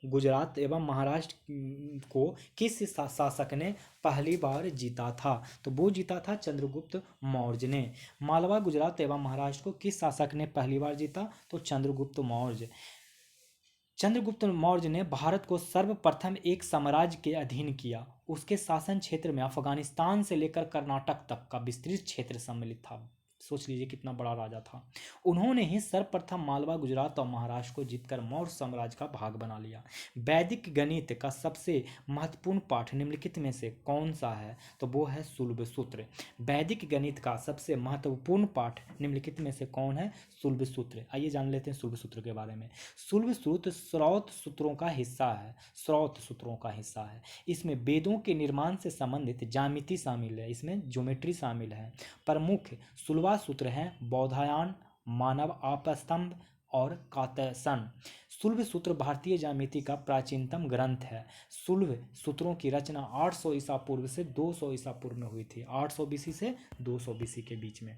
गुजरात एवं महाराष्ट्र को किस शासक ने पहली बार जीता था? तो वो जीता था चंद्रगुप्त मौर्य ने। मालवा गुजरात एवं महाराष्ट्र को किस शासक ने पहली बार जीता? तो चंद्रगुप्त मौर्य। चंद्रगुप्त मौर्य ने भारत को सर्वप्रथम एक साम्राज्य के अधीन किया। उसके शासन क्षेत्र में अफगानिस्तान से लेकर कर्नाटक तक का विस्तृत क्षेत्र सम्मिलित था। सोच लीजिए कितना बड़ा राजा था। उन्होंने ही सर्वप्रथम मालवा, गुजरात और महाराष्ट्र को जीतकर मौर्य साम्राज्य का भाग बना लिया। वैदिक गणित का सबसे महत्वपूर्ण पाठ निम्नलिखित में से कौन सा है? तो वो है शुल्ब सूत्र। वैदिक गणित का सबसे महत्वपूर्ण पाठ निम्नलिखित में से कौन है? शुल्ब सूत्र। आइए जान लेते हैं शुल्ब सूत्र के बारे में। शुल्ब सूत्र स्रोत सूत्रों का हिस्सा है। स्रोत सूत्रों का हिस्सा है। इसमें वेदों के निर्माण से संबंधित ज्यामिति शामिल है, इसमें ज्योमेट्री शामिल है। प्रमुख शुल्बा सूत्र हैं बौधायन, मानव आपस्तंभ और कात्यायन। शुल्ब सूत्र भारतीय ज्यामिति का प्राचीनतम ग्रंथ है। शुल्ब सूत्रों की रचना 800 ईसा पूर्व से 200 ईसा पूर्व में हुई थी। 800 बीसी से 200 बीसी के बीच में।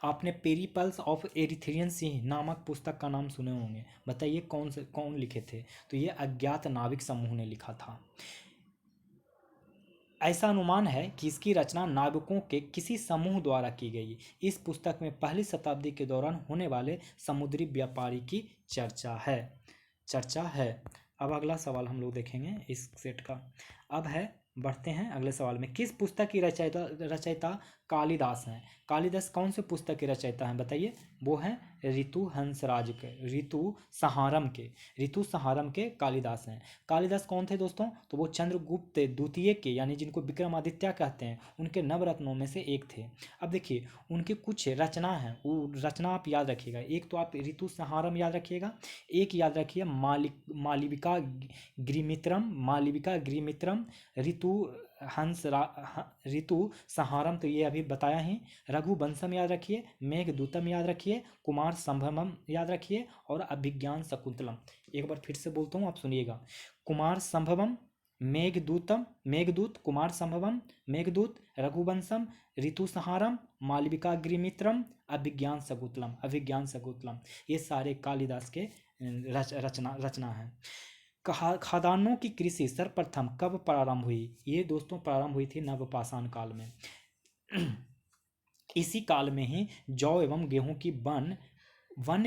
आपने पेरिपल्स ऑफ एरिथ्रियन सी नामक पुस्तक का नाम सुने होंगे। बताइए कौन लिखे थे? तो ये अज्ञात नाविक समूह ने लिखा था। ऐसा अनुमान है कि इसकी रचना नाविकों के किसी समूह द्वारा की गई। इस पुस्तक में पहली शताब्दी के दौरान होने वाले समुद्री व्यापारी की चर्चा है। अब अगला सवाल हम लोग देखेंगे इस सेट का। अब है, बढ़ते हैं अगले सवाल में। किस पुस्तक की रचयिता कालिदास हैं? कालिदास कौन से पुस्तक के रचयिता हैं? बताइए। वो हैं ऋतु हंसराज के, ऋतु संहारम के कालिदास हैं। कालिदास कौन थे दोस्तों? तो वो चंद्रगुप्त द्वितीय के, यानी जिनको विक्रमादित्य कहते हैं, उनके नवरत्नों में से एक थे। अब देखिए उनकी कुछ रचना है, वो रचना आप याद रखिएगा। एक तो आप ऋतु संहारम याद रखिएगा, एक याद रखिए मालविका गृमित्रम, ऋतु संहारम तो ये अभी बताया ही। रघुवंशम याद रखिए, मेघदूतम याद रखिए, कुमार संभवम याद रखिए और अभिज्ञान शकुंतलम। एक बार फिर से बोलता हूँ, आप सुनिएगा। कुमार संभवम, मेघदूत, कुमार संभवम, मेघदूत, रघुवंशम, ऋतु संहारम, मालविका गृमित्रम, अभिज्ञान शकुंतलम। ये सारे कालिदास के रचना है। खादानों की कृषि सर्वप्रथम कब प्रारंभ हुई? ये दोस्तों प्रारंभ हुई थी नवपाषाण काल में। इसी काल में ही जौ एवं गेहूं की वन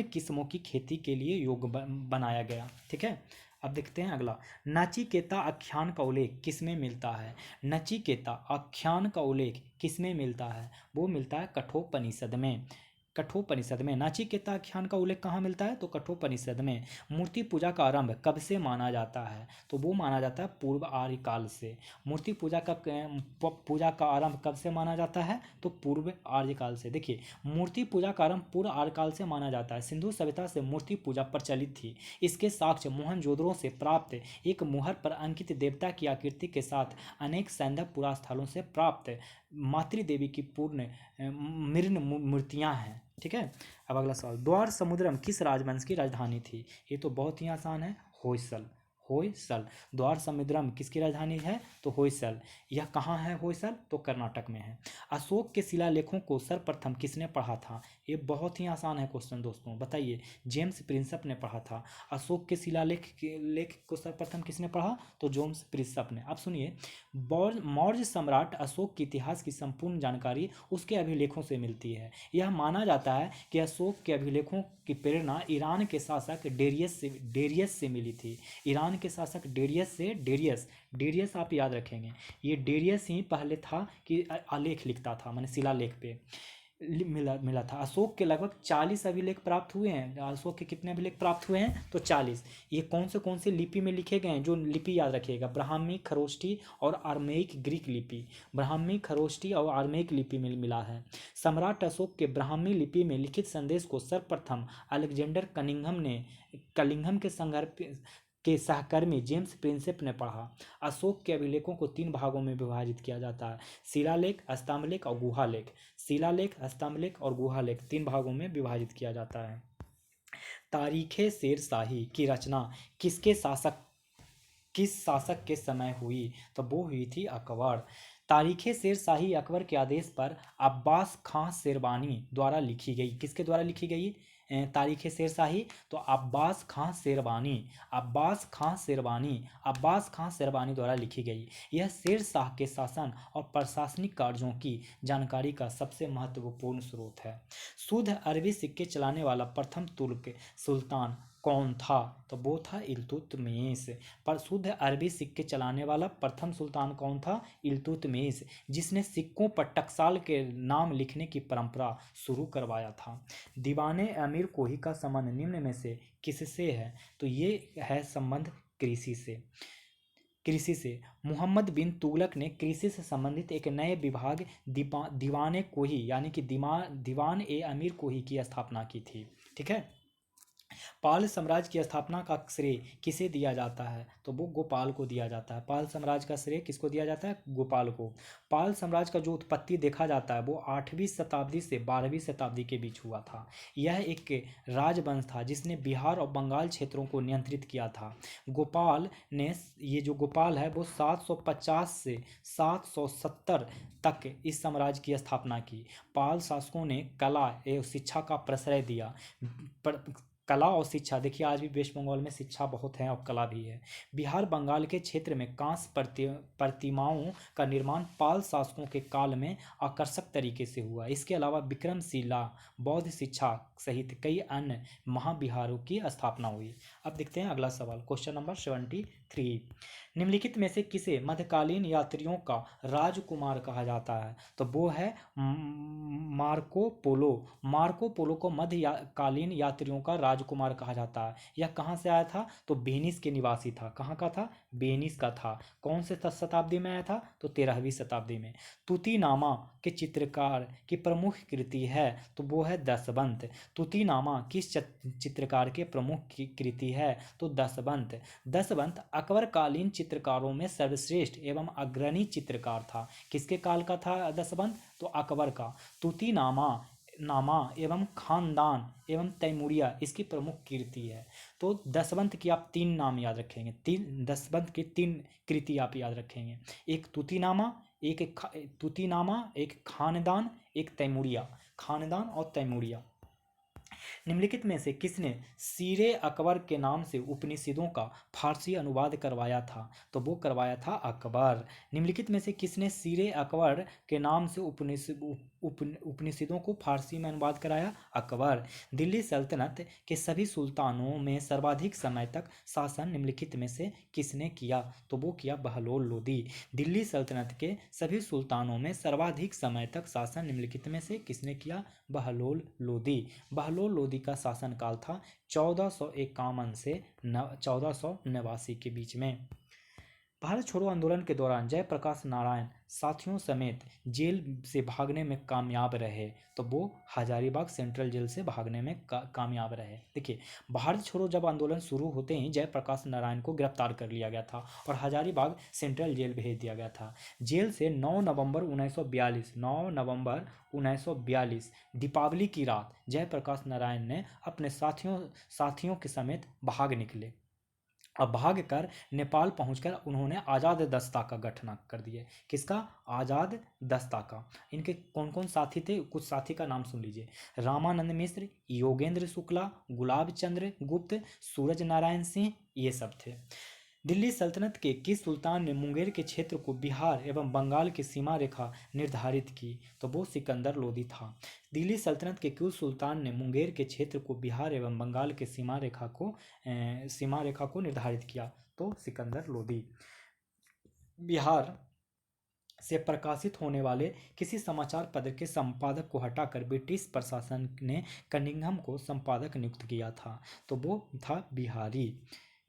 किस्मों की खेती के लिए योग्य बनाया गया। ठीक है। अब देखते हैं अगला। नचिकेता आख्यान का उल्लेख किसमें मिलता है? नचिकेता आख्यान का उल्लेख किसमें मिलता है? वो मिलता है कठोपनिषद में। कठोपनिषद में नचिकेता आख्यान का उल्लेख कहाँ मिलता है? तो कठोपनिषद में। मूर्ति पूजा का आरंभ कब से माना जाता है? तो वो माना जाता है पूर्व आर्य काल से। मूर्ति पूजा का आरंभ कब से माना जाता है? तो पूर्व आर्य काल से। देखिए मूर्ति पूजा का आरंभ पूर्व आर्य काल से माना जाता है। सिंधु सभ्यता से मूर्ति पूजा प्रचलित थी। इसके साक्ष्य मोहनजोदड़ो से प्राप्त एक मुहर पर अंकित देवता की आकृति के साथ अनेक सैंधव पुरास्थलों से प्राप्त मातृदेवी की पूर्ण मृण मूर्तियां हैं। ठीक है। अब अगला सवाल। द्वार समुद्रम किस राजवंश की राजधानी थी? ये तो बहुत ही आसान है, होयसल। द्वार समुद्रम किसकी राजधानी है? तो होयसल। यह कहाँ है होयसल? तो कर्नाटक में है। अशोक के शिलालेखों को सर्वप्रथम किसने पढ़ा था? ये बहुत ही आसान है क्वेश्चन दोस्तों, बताइए। जेम्स प्रिंसप ने पढ़ा था। अशोक के लेख को सर्वप्रथम किसने पढ़ा? तो जेम्स प्रिंसप ने। अब सुनिए, मौर्य सम्राट अशोक के इतिहास की संपूर्ण जानकारी उसके अभिलेखों से मिलती है। यह माना जाता है कि अशोक के अभिलेखों की प्रेरणा ईरान के शासक डेरियस से मिली थी। ईरान के शासक डेरियस आप याद रखेंगे। ये डेरियस ही पहले था कि आलेख लिखता था, माने शिलालेख पे मिला था। अशोक के लगभग 40 अभिलेख प्राप्त हुए हैं। अशोक के कितने अभिलेख प्राप्त हुए हैं? तो 40। ये कौन से लिपि में लिखे गए हैं? जो लिपि याद रखिएगा, ब्राह्मी, खरोष्ठी और आर्मेइक ग्रीक लिपि। ब्राह्मी, खरोष्ठी और आर्मेइक लिपि में मिला है। सम्राट अशोक के ब्राह्मी लिपि में लिखित संदेश को सर्वप्रथम अलेक्जेंडर कनिंघम के सहकर्मी जेम्स प्रिंसेप ने पढ़ा। अशोक के अभिलेखों को 3 भागों में विभाजित किया जाता है, शिलालेख, स्तंभलेख और गुहालेख। शिलालेख, स्तंभलेख और गुहालेख 3 भागों में विभाजित किया जाता है। तारीखे शेर शाही की रचना किस शासक के समय हुई? तो वो हुई थी अकबर। तारीखे शेर शाही अकबर के आदेश पर अब्बास खां शेरवानी द्वारा लिखी गई। किसके द्वारा लिखी गई तारीखे शेर शाही? तो अब्बास खां शेरवानी द्वारा लिखी गई। यह शेर शाह के शासन और प्रशासनिक कार्यों की जानकारी का सबसे महत्वपूर्ण स्रोत है। शुद्ध अरबी सिक्के चलाने वाला प्रथम तुर्क सुल्तान कौन था? तो वो था इल्तुतमिश। पर शुद्ध अरबी सिक्के चलाने वाला प्रथम सुल्तान कौन था? इल्तुतमिश, जिसने सिक्कों पर टकसाल के नाम लिखने की परंपरा शुरू करवाया था। दीवाने अमीर कोही का संबंध निम्न में से किससे है? तो ये है संबंध कृषि से। कृषि से मोहम्मद बिन तुगलक ने कृषि से संबंधित एक नए विभाग दीवाने कोही यानी कि दीवान ए अमीर कोही की स्थापना की थी। ठीक है। पाल साम्राज्य की स्थापना का श्रेय किसे दिया जाता है? तो वो गोपाल को दिया जाता है। पाल साम्राज्य का श्रेय किसको दिया जाता है? गोपाल को। पाल साम्राज्य का जो उत्पत्ति देखा जाता है वो 8वीं शताब्दी से 12वीं शताब्दी के बीच हुआ था। यह एक राजवंश था जिसने बिहार और बंगाल क्षेत्रों को नियंत्रित किया था। गोपाल ने ये जो गोपाल है वो 750 से 770 तक इस साम्राज्य की स्थापना की। पाल शासकों ने कला एवं शिक्षा का प्रश्रय दिया। कला और शिक्षा, देखिए आज भी वेस्ट बंगाल में शिक्षा बहुत है और कला भी है। बिहार बंगाल के क्षेत्र में कांस्य प्रतिमाओं का निर्माण पाल शासकों के काल में आकर्षक तरीके से हुआ। इसके अलावा विक्रमशिला बौद्ध शिक्षा सहित कई अन्य महाविहारों की स्थापना हुई। अब देखते हैं अगला सवाल, क्वेश्चन नंबर 73। निम्नलिखित में से किसे मध्यकालीन यात्रियों का राजकुमार कहा जाता है? तो वो है मार्को पोलो। मार्को पोलो को मध्यकालीन यात्रियों का राजकुमार कहा जाता है। यह कहाँ से आया था? तो वेनिस के निवासी था। कहाँ का था? वेनिस का था। कौन से शताब्दी में आया था? तो 13वीं शताब्दी में। तुतीनामा के चित्रकार की प्रमुख कृति है? तो वो है दसवंत। तुतीनामा किस चित्रकार के प्रमुख कृति है? तो दसवंत। दसवंत अकबर कालीन चित्रकारों में सर्वश्रेष्ठ एवं अग्रणी चित्रकार था। किसके काल का था दसवंत? तो अकबर का। तुतीनामा नामा एवं खानदान एवं तैमूरिया इसकी प्रमुख कृति है। तो दसवंत की आप 3 नाम याद रखेंगे। दसवंत की 3 कृति आप याद रखेंगे। एक तुतीनामा, एक खानदान, एक तैमूरिया। खानदान और तैमूरिया। निम्नलिखित में से किसने सीरे अकबर के नाम से उपनिषदों का फारसी अनुवाद करवाया था? तो वो करवाया था अकबर। निम्नलिखित में से किसने सीरे अकबर के नाम से उपनिषदों को फारसी में अनुवाद कराया? अकबर। दिल्ली सल्तनत के सभी सुल्तानों में सर्वाधिक समय तक शासन निम्नलिखित में से किसने किया? तो वो किया बहलोल लोदी। दिल्ली सल्तनत के सभी सुल्तानों में सर्वाधिक समय तक शासन निम्नलिखित में से किसने किया? बहलोल लोदी। बहलोल लोदी का शासनकाल था 1451 से 1489 के बीच में। भारत छोड़ो आंदोलन के दौरान जयप्रकाश नारायण साथियों समेत जेल से भागने में कामयाब रहे। तो वो हजारीबाग सेंट्रल जेल से भागने में कामयाब रहे। देखिए, भारत छोड़ो जब आंदोलन शुरू होते ही जयप्रकाश नारायण को गिरफ्तार कर लिया गया था और हजारीबाग सेंट्रल जेल भेज दिया गया था। जेल से 9 नवंबर 1942 दीपावली की रात जयप्रकाश नारायण ने अपने साथियों के समेत भाग निकले। अब भाग कर नेपाल पहुंचकर उन्होंने आज़ाद दस्ता का गठन कर दिया। किसका? आज़ाद दस्ता का। इनके कौन कौन साथी थे? कुछ साथी का नाम सुन लीजिए। रामानंद मिश्र, योगेंद्र शुक्ला, गुलाब चंद्र गुप्त, सूरज नारायण सिंह, ये सब थे। दिल्ली सल्तनत के किस सुल्तान ने मुंगेर के क्षेत्र को बिहार एवं बंगाल की सीमा रेखा निर्धारित की? तो वो सिकंदर लोदी था। दिल्ली सल्तनत के किस सुल्तान ने मुंगेर के क्षेत्र को बिहार एवं बंगाल के सीमा रेखा को निर्धारित किया? तो सिकंदर लोदी। बिहार से प्रकाशित होने वाले किसी समाचार पत्र के संपादक को हटाकर ब्रिटिश प्रशासन ने कनिंघम को संपादक नियुक्त किया था। तो वो था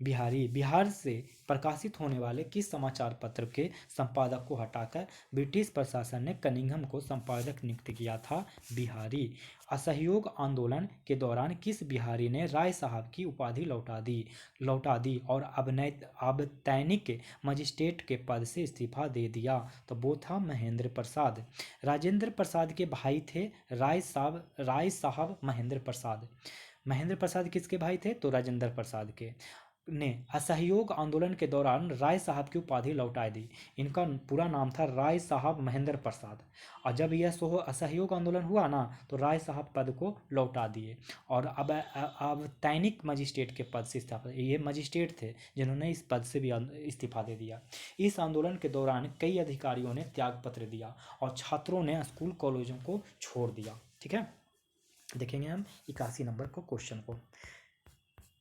बिहार से प्रकाशित होने वाले किस समाचार पत्र के संपादक को हटाकर ब्रिटिश प्रशासन ने कनिंघम को संपादक नियुक्त किया था? बिहारी। असहयोग आंदोलन के दौरान किस बिहारी ने राय साहब की उपाधि लौटा दी और अब दैनिक मजिस्ट्रेट के पद से इस्तीफा दे दिया? तो वो था महेंद्र प्रसाद। राजेंद्र प्रसाद के भाई थे राय साहब महेंद्र प्रसाद। महेंद्र प्रसाद किसके भाई थे? तो राजेंद्र प्रसाद के। ने असहयोग आंदोलन के दौरान राय साहब की उपाधि लौटा दी। इनका पूरा नाम था राय साहब महेंद्र प्रसाद। और जब यह असहयोग आंदोलन हुआ ना तो राय साहब पद को लौटा दिए और अब दैनिक मजिस्ट्रेट के पद से इस्तीफा। ये मजिस्ट्रेट थे जिन्होंने इस पद से भी इस्तीफा दे दिया। इस आंदोलन के दौरान कई अधिकारियों ने त्यागपत्र दिया और छात्रों ने स्कूल कॉलेजों को छोड़ दिया। ठीक है, देखेंगे हम 81 नंबर को क्वेश्चन को।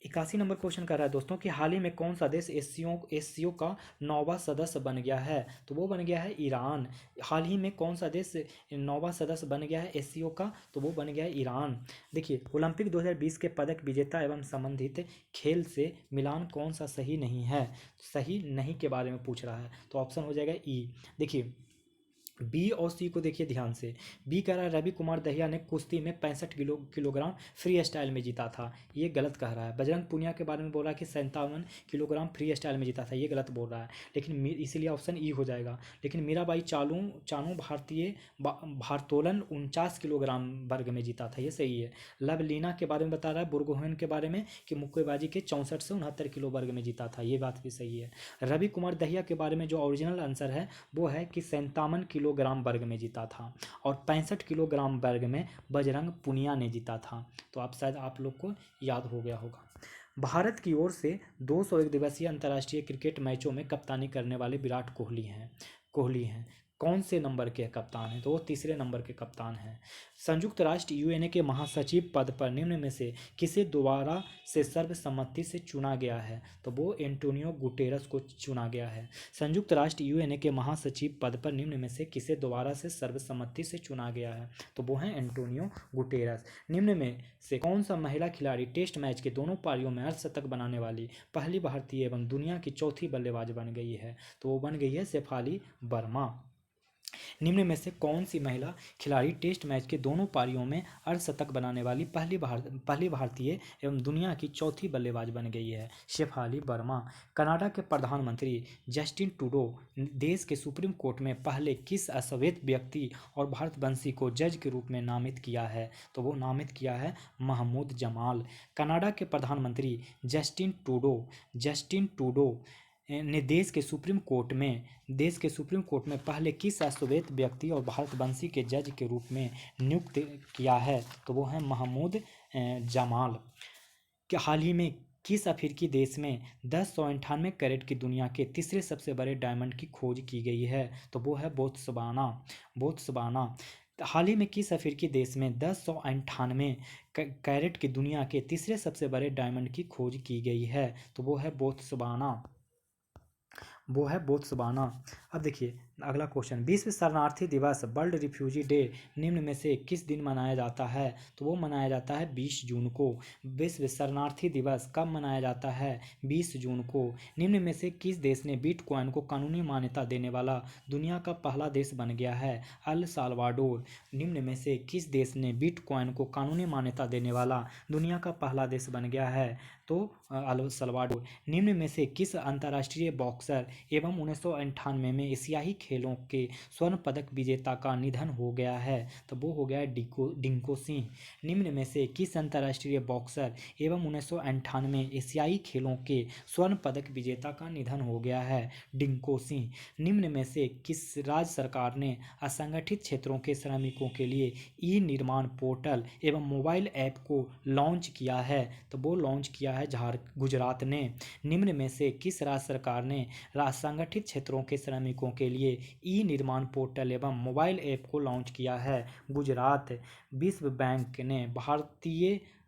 81 नंबर क्वेश्चन कर रहा है दोस्तों कि हाल ही में कौन सा देश एससीओ का 9वां सदस्य बन गया है? तो वो बन गया है ईरान। हाल ही में कौन सा देश 9वां सदस्य बन गया है एससीओ का? तो वो बन गया है ईरान। देखिए, ओलंपिक 2020 के पदक विजेता एवं संबंधित खेल से मिलान कौन सा सही नहीं है? सही नहीं के बारे में पूछ रहा है, तो ऑप्शन हो जाएगा ई। देखिए, बी और सी को देखिए ध्यान से। बी कह रहा है रवि कुमार दहिया ने कुश्ती में 65 किलोग्राम फ्री स्टाइल में जीता था, ये गलत कह रहा है। बजरंग पुनिया के बारे में बोल रहा है कि 57 किलोग्राम फ्री स्टाइल में जीता था, ये गलत बोल रहा है। लेकिन इसीलिए ऑप्शन ई हो जाएगा। लेकिन मीराबाई चानू भारतीय भारोत्तोलन 49 किलोग्राम वर्ग में जीता था, ये सही है। लवलीना के बारे में बता रहा है बुरगोहेन के बारे में कि मुक्केबाजी के 64 से 69 किलो वर्ग में जीता था, ये बात भी सही है। रवि कुमार दहिया के बारे में जो ओरिजिनल आंसर है वो है कि 57 किलोग्राम वर्ग में जीता था, और 65 किलोग्राम वर्ग में बजरंग पुनिया ने जीता था। तो आप शायद आप लोग को याद हो गया होगा। भारत की ओर से 201 दिवसीय अंतर्राष्ट्रीय क्रिकेट मैचों में कप्तानी करने वाले विराट कोहली हैं। कौन से नंबर के कप्तान हैं? तो वो तीसरे नंबर के कप्तान हैं। संयुक्त राष्ट्र यूएनए के महासचिव पद पर निम्न में से किसे दोबारा से सर्वसम्मति से चुना गया है? तो वो एंटोनियो गुटेरस को चुना गया है। संयुक्त राष्ट्र यूएनए के महासचिव पद पर निम्न में से किसे दोबारा से सर्वसम्मति से चुना गया है? तो वो हैं एंटोनियो गुटेरस। निम्न में से कौन सा महिला खिलाड़ी टेस्ट मैच के दोनों पारियों में अर्धशतक बनाने वाली पहली भारतीय एवं दुनिया की चौथी बल्लेबाज बन गई है? तो वो बन गई है शेफाली वर्मा। निम्न में से कौन सी महिला खिलाड़ी टेस्ट मैच के दोनों पारियों में अर्धशतक बनाने वाली पहली भारतीय एवं दुनिया की चौथी बल्लेबाज बन गई है? शेफाली वर्मा। कनाडा के प्रधानमंत्री जस्टिन ट्रूडो देश के सुप्रीम कोर्ट में पहले किस अश्वेत व्यक्ति और भारतवंशी को जज के रूप में नामित किया है? तो वो नामित किया है महमूद जमाल। कनाडा के प्रधानमंत्री जस्टिन ट्रूडो ने देश के सुप्रीम कोर्ट में पहले किस अश्वेत व्यक्ति और भारतवंशी के जज के रूप में नियुक्त किया है? तो वो है महमूद जमाल। कि हाल ही में किस अफ्रीकी देश में 1098 कैरेट की दुनिया के तीसरे सबसे बड़े डायमंड की खोज की गई है? तो वो है बोत्सवाना। हाल ही में किस अफ्रीकी देश में 1098 कैरेट की दुनिया के तीसरे सबसे बड़े डायमंड की खोज की गई है? तो वो है बोत्सवाना। अब देखिए अगला क्वेश्चन, विश्व शरणार्थी दिवस वर्ल्ड रिफ्यूजी डे निम्न में से किस दिन मनाया जाता है? तो वो मनाया जाता है 20 जून को। विश्व शरणार्थी दिवस कब मनाया जाता है? 20 जून को। निम्न में से किस देश ने बिटकॉइन को कानूनी मान्यता देने वाला दुनिया का पहला देश बन गया है? El Salvador. निम्न में से किस देश ने बिटकॉइन को कानूनी मान्यता देने वाला दुनिया का पहला देश बन गया है? तो अल साल्वाडोर। निम्न में से किस अंतर्राष्ट्रीय बॉक्सर एवं 1998 में एशियाई खेलों के स्वर्ण पदक विजेता का निधन हो गया है? तो वो हो गया है डिंको सिंह। निम्न में से किस अंतर्राष्ट्रीय बॉक्सर एवं 1998 एशियाई खेलों के स्वर्ण पदक विजेता का निधन हो गया है? डिंको सिंह। निम्न में से किस राज्य सरकार ने असंगठित क्षेत्रों के श्रमिकों के लिए ई निर्माण पोर्टल एवं मोबाइल ऐप को लॉन्च किया है? तो वो लॉन्च किया है गुजरात ने। निम्न में से किस राज्य सरकार ने असंगठित क्षेत्रों के श्रमिकों के लिए ई निर्माण पोर्टल एवं मोबाइल ऐप को लॉन्च किया है? गुजरात। विश्व बैंक ने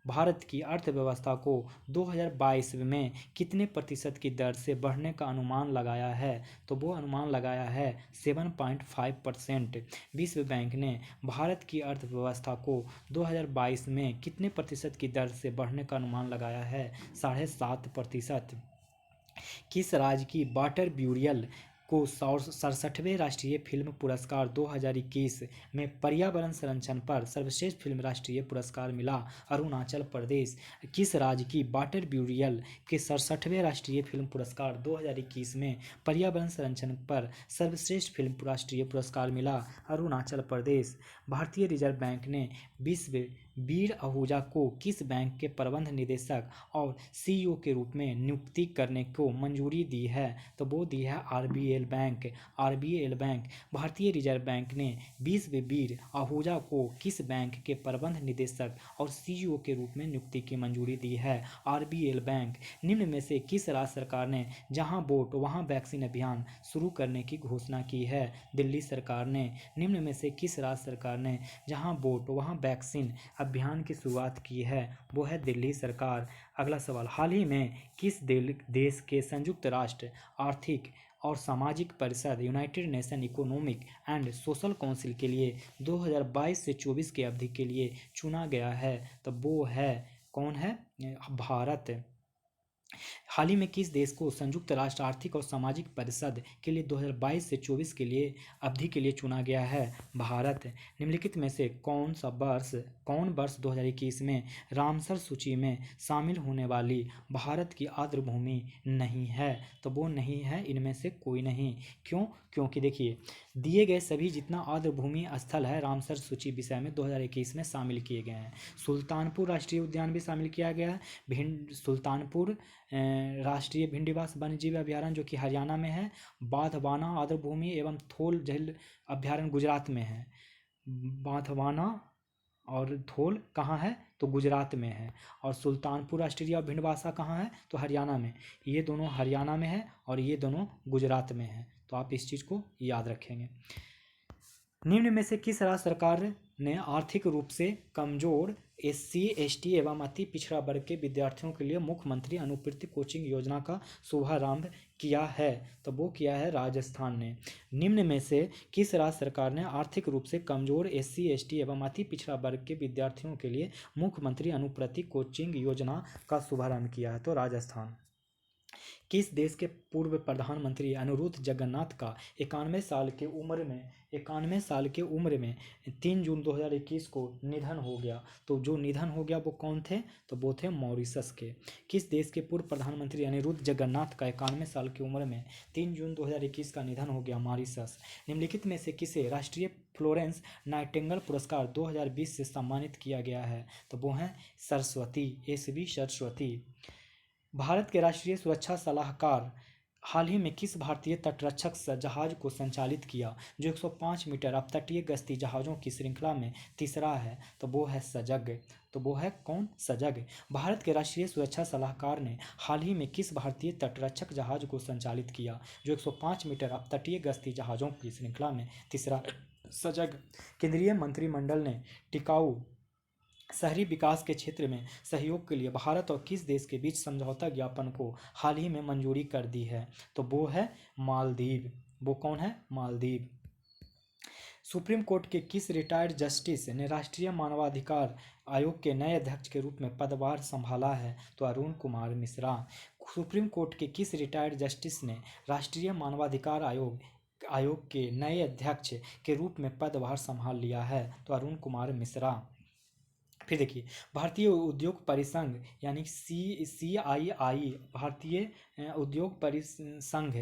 भारत की अर्थव्यवस्था को 2022 में कितने प्रतिशत की दर से बढ़ने का अनुमान लगाया है? तो वो अनुमान लगाया है 7.5%। विश्व बैंक ने भारत की अर्थव्यवस्था को 2022 में कितने प्रतिशत की दर से बढ़ने का अनुमान लगाया है? 7.5%। किस राज्य की वाटर ब्यूरियल को 67वें राष्ट्रीय फिल्म पुरस्कार 2021 में पर्यावरण संरक्षण पर सर्वश्रेष्ठ फिल्म राष्ट्रीय पुरस्कार मिला? अरुणाचल प्रदेश। किस राज्य की वाटर ब्यूरियल के 67वें राष्ट्रीय फिल्म पुरस्कार 2021 में पर्यावरण संरक्षण पर सर्वश्रेष्ठ फिल्म राष्ट्रीय पुरस्कार मिला? अरुणाचल प्रदेश। भारतीय रिजर्व बैंक ने विश्व वीर आहूजा को किस बैंक के प्रबंध निदेशक और सीईओ के रूप में नियुक्ति करने को मंजूरी दी है? तो वो दी है आरबीएल बैंक। भारतीय रिजर्व बैंक ने विश्व वीर आहूजा को किस बैंक के प्रबंध निदेशक और सीईओ के रूप में नियुक्ति की मंजूरी दी है? RBL bank. निम्न में से किस राज्य सरकार ने जहां वोट वहां वैक्सीन अभियान शुरू करने की घोषणा की है? दिल्ली सरकार ने। निम्न में से किस राज्य सरकार ने जहां वोट वहां वैक्सीन अभियान की शुरुआत की है? वो है दिल्ली सरकार। अगला सवाल, हाल ही में किस देश के संयुक्त राष्ट्र आर्थिक और सामाजिक परिषद United nation economic and social council के लिए 2022 से 24 की अवधि के लिए चुना गया है? तो वो है, कौन है? भारत। हाल ही में किस देश को संयुक्त राष्ट्र आर्थिक और सामाजिक परिषद के लिए 2022 से 24 के लिए अवधि के लिए चुना गया है? भारत। निम्नलिखित में से कौन वर्ष 2021 में रामसर सूची में शामिल होने वाली भारत की आर्द्रभूमि नहीं है? तो वो नहीं है इनमें से कोई नहीं। क्यों? क्योंकि देखिए, दिए गए सभी जितना आर्द्रभूमि स्थल है रामसर सूची विषय में 2021 में शामिल किए गए हैं। सुल्तानपुर राष्ट्रीय उद्यान भी शामिल किया गया है, सुल्तानपुर राष्ट्रीय भिंडीवास वन्यजीव अभयारण्य जो कि हरियाणा में है, बांधवाना आर्द्रभूमि एवं थोल झील अभयारण्य गुजरात में है। बांधवाना और थोल कहाँ है? तो गुजरात में है। और सुल्तानपुर राष्ट्रीय भिंडवासा कहाँ है? तो हरियाणा में। ये दोनों हरियाणा में है और ये दोनों गुजरात में है। तो आप इस चीज़ को याद रखेंगे। निम्न में से किस राज्य सरकार ने आर्थिक रूप से कमजोर SC ST एवं अति पिछड़ा वर्ग के विद्यार्थियों के लिए मुख्यमंत्री अनुपूरक कोचिंग योजना का शुभारंभ किया है? तो वो किया है राजस्थान ने। निम्न में से किस राज्य सरकार ने आर्थिक रूप से कमजोर SC ST एवं अति पिछड़ा वर्ग के विद्यार्थियों के लिए मुख्यमंत्री अनुपूरक कोचिंग योजना का शुभारंभ किया है? तो राजस्थान। किस देश के पूर्व प्रधानमंत्री अनिरुद्ध जगन्नाथ का 91 साल के उम्र में 3 जून 2021 को निधन हो गया? तो जो निधन हो गया वो कौन थे? तो वो थे मॉरिशस के। किस देश के पूर्व प्रधानमंत्री अनिरुद्ध जगन्नाथ का 91 साल की उम्र में 3 जून 2021 का निधन हो गया? मॉरिशस। निम्नलिखित में से किसे राष्ट्रीय फ्लोरेंस नाइटिंगेल पुरस्कार 2020 से सम्मानित किया गया है? तो वो हैं सरस्वती, SV सरस्वती। भारत के राष्ट्रीय सुरक्षा सलाहकार हाल ही में किस भारतीय तटरक्षक जहाज को संचालित किया जो 105 मीटर अपतटीय गश्ती जहाज़ों की श्रृंखला में तीसरा है? तो वो है सजग। तो वो है कौन? सजग। भारत के राष्ट्रीय सुरक्षा सलाहकार ने हाल ही में किस भारतीय तटरक्षक जहाज को संचालित किया जो 105 मीटर अपतटीय गश्ती जहाज़ों की श्रृंखला में तीसरा? सजग। केंद्रीय मंत्रिमंडल ने टिकाऊ शहरी विकास के क्षेत्र में सहयोग के लिए भारत और किस देश के बीच समझौता ज्ञापन को हाल ही में मंजूरी कर दी है? तो वो है मालदीव। वो कौन है? मालदीव। सुप्रीम कोर्ट के किस रिटायर्ड जस्टिस ने राष्ट्रीय मानवाधिकार आयोग के नए अध्यक्ष के रूप में पदभार संभाला है? तो अरुण कुमार मिश्रा। सुप्रीम कोर्ट के किस रिटायर्ड जस्टिस ने राष्ट्रीय मानवाधिकार आयोग के नए अध्यक्ष के रूप में पदभार संभाल लिया है? तो अरुण कुमार मिश्रा। फिर देखिए, भारतीय उद्योग परिसंघ यानी CII भारतीय उद्योग परिसंघ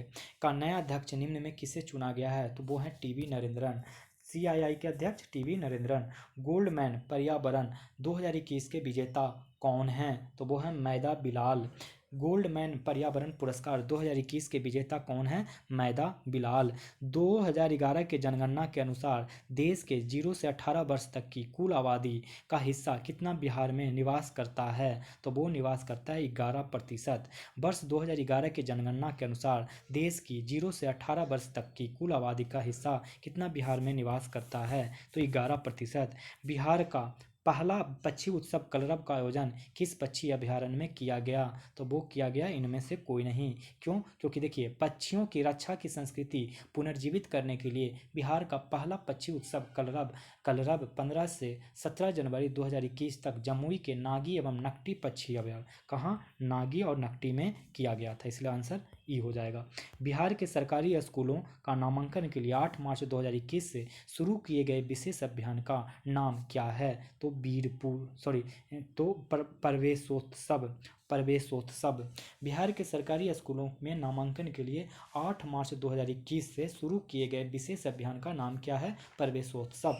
का नया अध्यक्ष निम्न में किसे चुना गया है? तो वो है TB नरेंद्रन। CII के अध्यक्ष TB नरेंद्रन। गोल्डमैन पर्यावरण 2021 के विजेता कौन हैं? तो वो है मैदा बिलाल। गोल्डमैन पर्यावरण पुरस्कार 2021 के विजेता कौन है? मैदा बिलाल। 2011 के जनगणना के अनुसार देश के 0 से 18 वर्ष तक की कुल आबादी का हिस्सा कितना बिहार में निवास करता है? तो वो निवास करता है 11%। वर्ष 2011 के जनगणना के अनुसार देश की 0 से 18 वर्ष तक की कुल आबादी का हिस्सा कितना बिहार में निवास करता है? तो 11%। बिहार का पहला पक्षी उत्सव कलरव का आयोजन किस पक्षी अभयारण्य में किया गया? तो वो किया गया इनमें से कोई नहीं। क्यों? क्योंकि देखिए, पक्षियों की रक्षा की संस्कृति पुनर्जीवित करने के लिए बिहार का पहला पक्षी उत्सव कलरव 15 से 17 जनवरी 2021 तक जमुई के नागी एवं नकटी पक्षी अभयारण्य, कहाँ? नागी और नकटी में किया गया था। इसलिए आंसर ई हो जाएगा। बिहार के सरकारी स्कूलों का नामांकन के लिए 8 मार्च 2021 से शुरू किए गए विशेष अभियान का नाम क्या है? तो प्रवेशोत्सव। बिहार के सरकारी स्कूलों में नामांकन के लिए 8 मार्च 2021 से शुरू किए गए विशेष अभियान का नाम क्या है? प्रवेशोत्सव।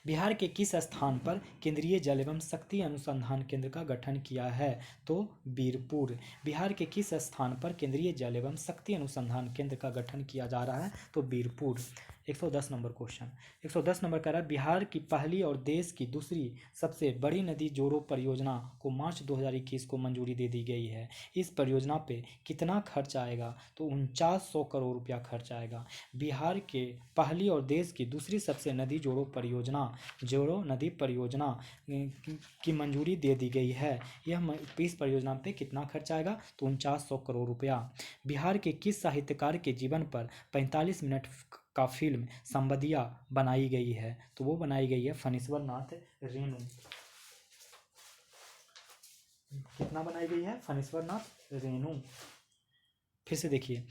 बिहार के किस स्थान पर केंद्रीय जल एवं शक्ति अनुसंधान केंद्र का गठन किया है? तो बीरपुर। बिहार के किस स्थान पर केंद्रीय जल एवं शक्ति अनुसंधान केंद्र का गठन किया जा रहा है? तो बीरपुर। 110 number question. 110 नंबर कह रहा है बिहार की पहली और देश की दूसरी सबसे बड़ी नदी जोड़ो परियोजना को मार्च 2021 को मंजूरी दे दी गई है। इस परियोजना पे कितना खर्च आएगा? तो 4900 करोड़ रुपया खर्च आएगा। बिहार के पहली और देश की दूसरी सबसे नदी जोड़ो नदी परियोजना की मंजूरी दे दी गई है। इस परियोजना पे कितना खर्च आएगा? तो 4900 करोड़ रुपया। बिहार के किस साहित्यकार के जीवन पर 45 मिनट का फिल्म संबदिया बनाई गई है? तो वो बनाई गई है फणीश्वर नाथ रेणु। कितना बनाई गई है? फणीश्वर नाथ रेणु। फिर से देखिए,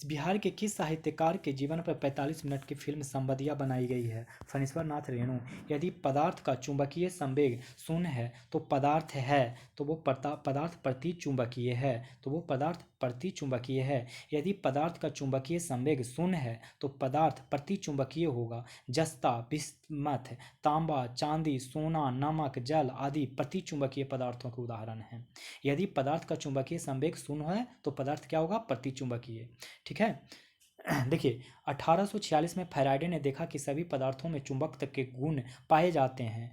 बिहार के किस साहित्यकार के जीवन पर 45 मिनट की फिल्म संबदिया बनाई गई है? फणीश्वर नाथ रेणु। यदि पदार्थ का चुंबकीय संवेग शून्य है तो पदार्थ है, तो वो पदार्थ प्रति चुंबकीय है, तो वो पदार्थ प्रति चुंबकीय है। यदि पदार्थ का चुंबकीय संवेग शून्य है तो पदार्थ प्रति चुंबकीय होगा। जस्ता, बिस्मथ, तांबा, चांदी, सोना, नमक, जल आदि प्रति चुंबकीय पदार्थों के उदाहरण हैं। यदि पदार्थ का चुंबकीय संवेग शून्य है तो पदार्थ क्या होगा? प्रति चुंबकीय। ठीक है। देखिए, 1846 में फैराडे ने देखा कि सभी पदार्थों में चुंबकत्व के गुण पाए जाते हैं।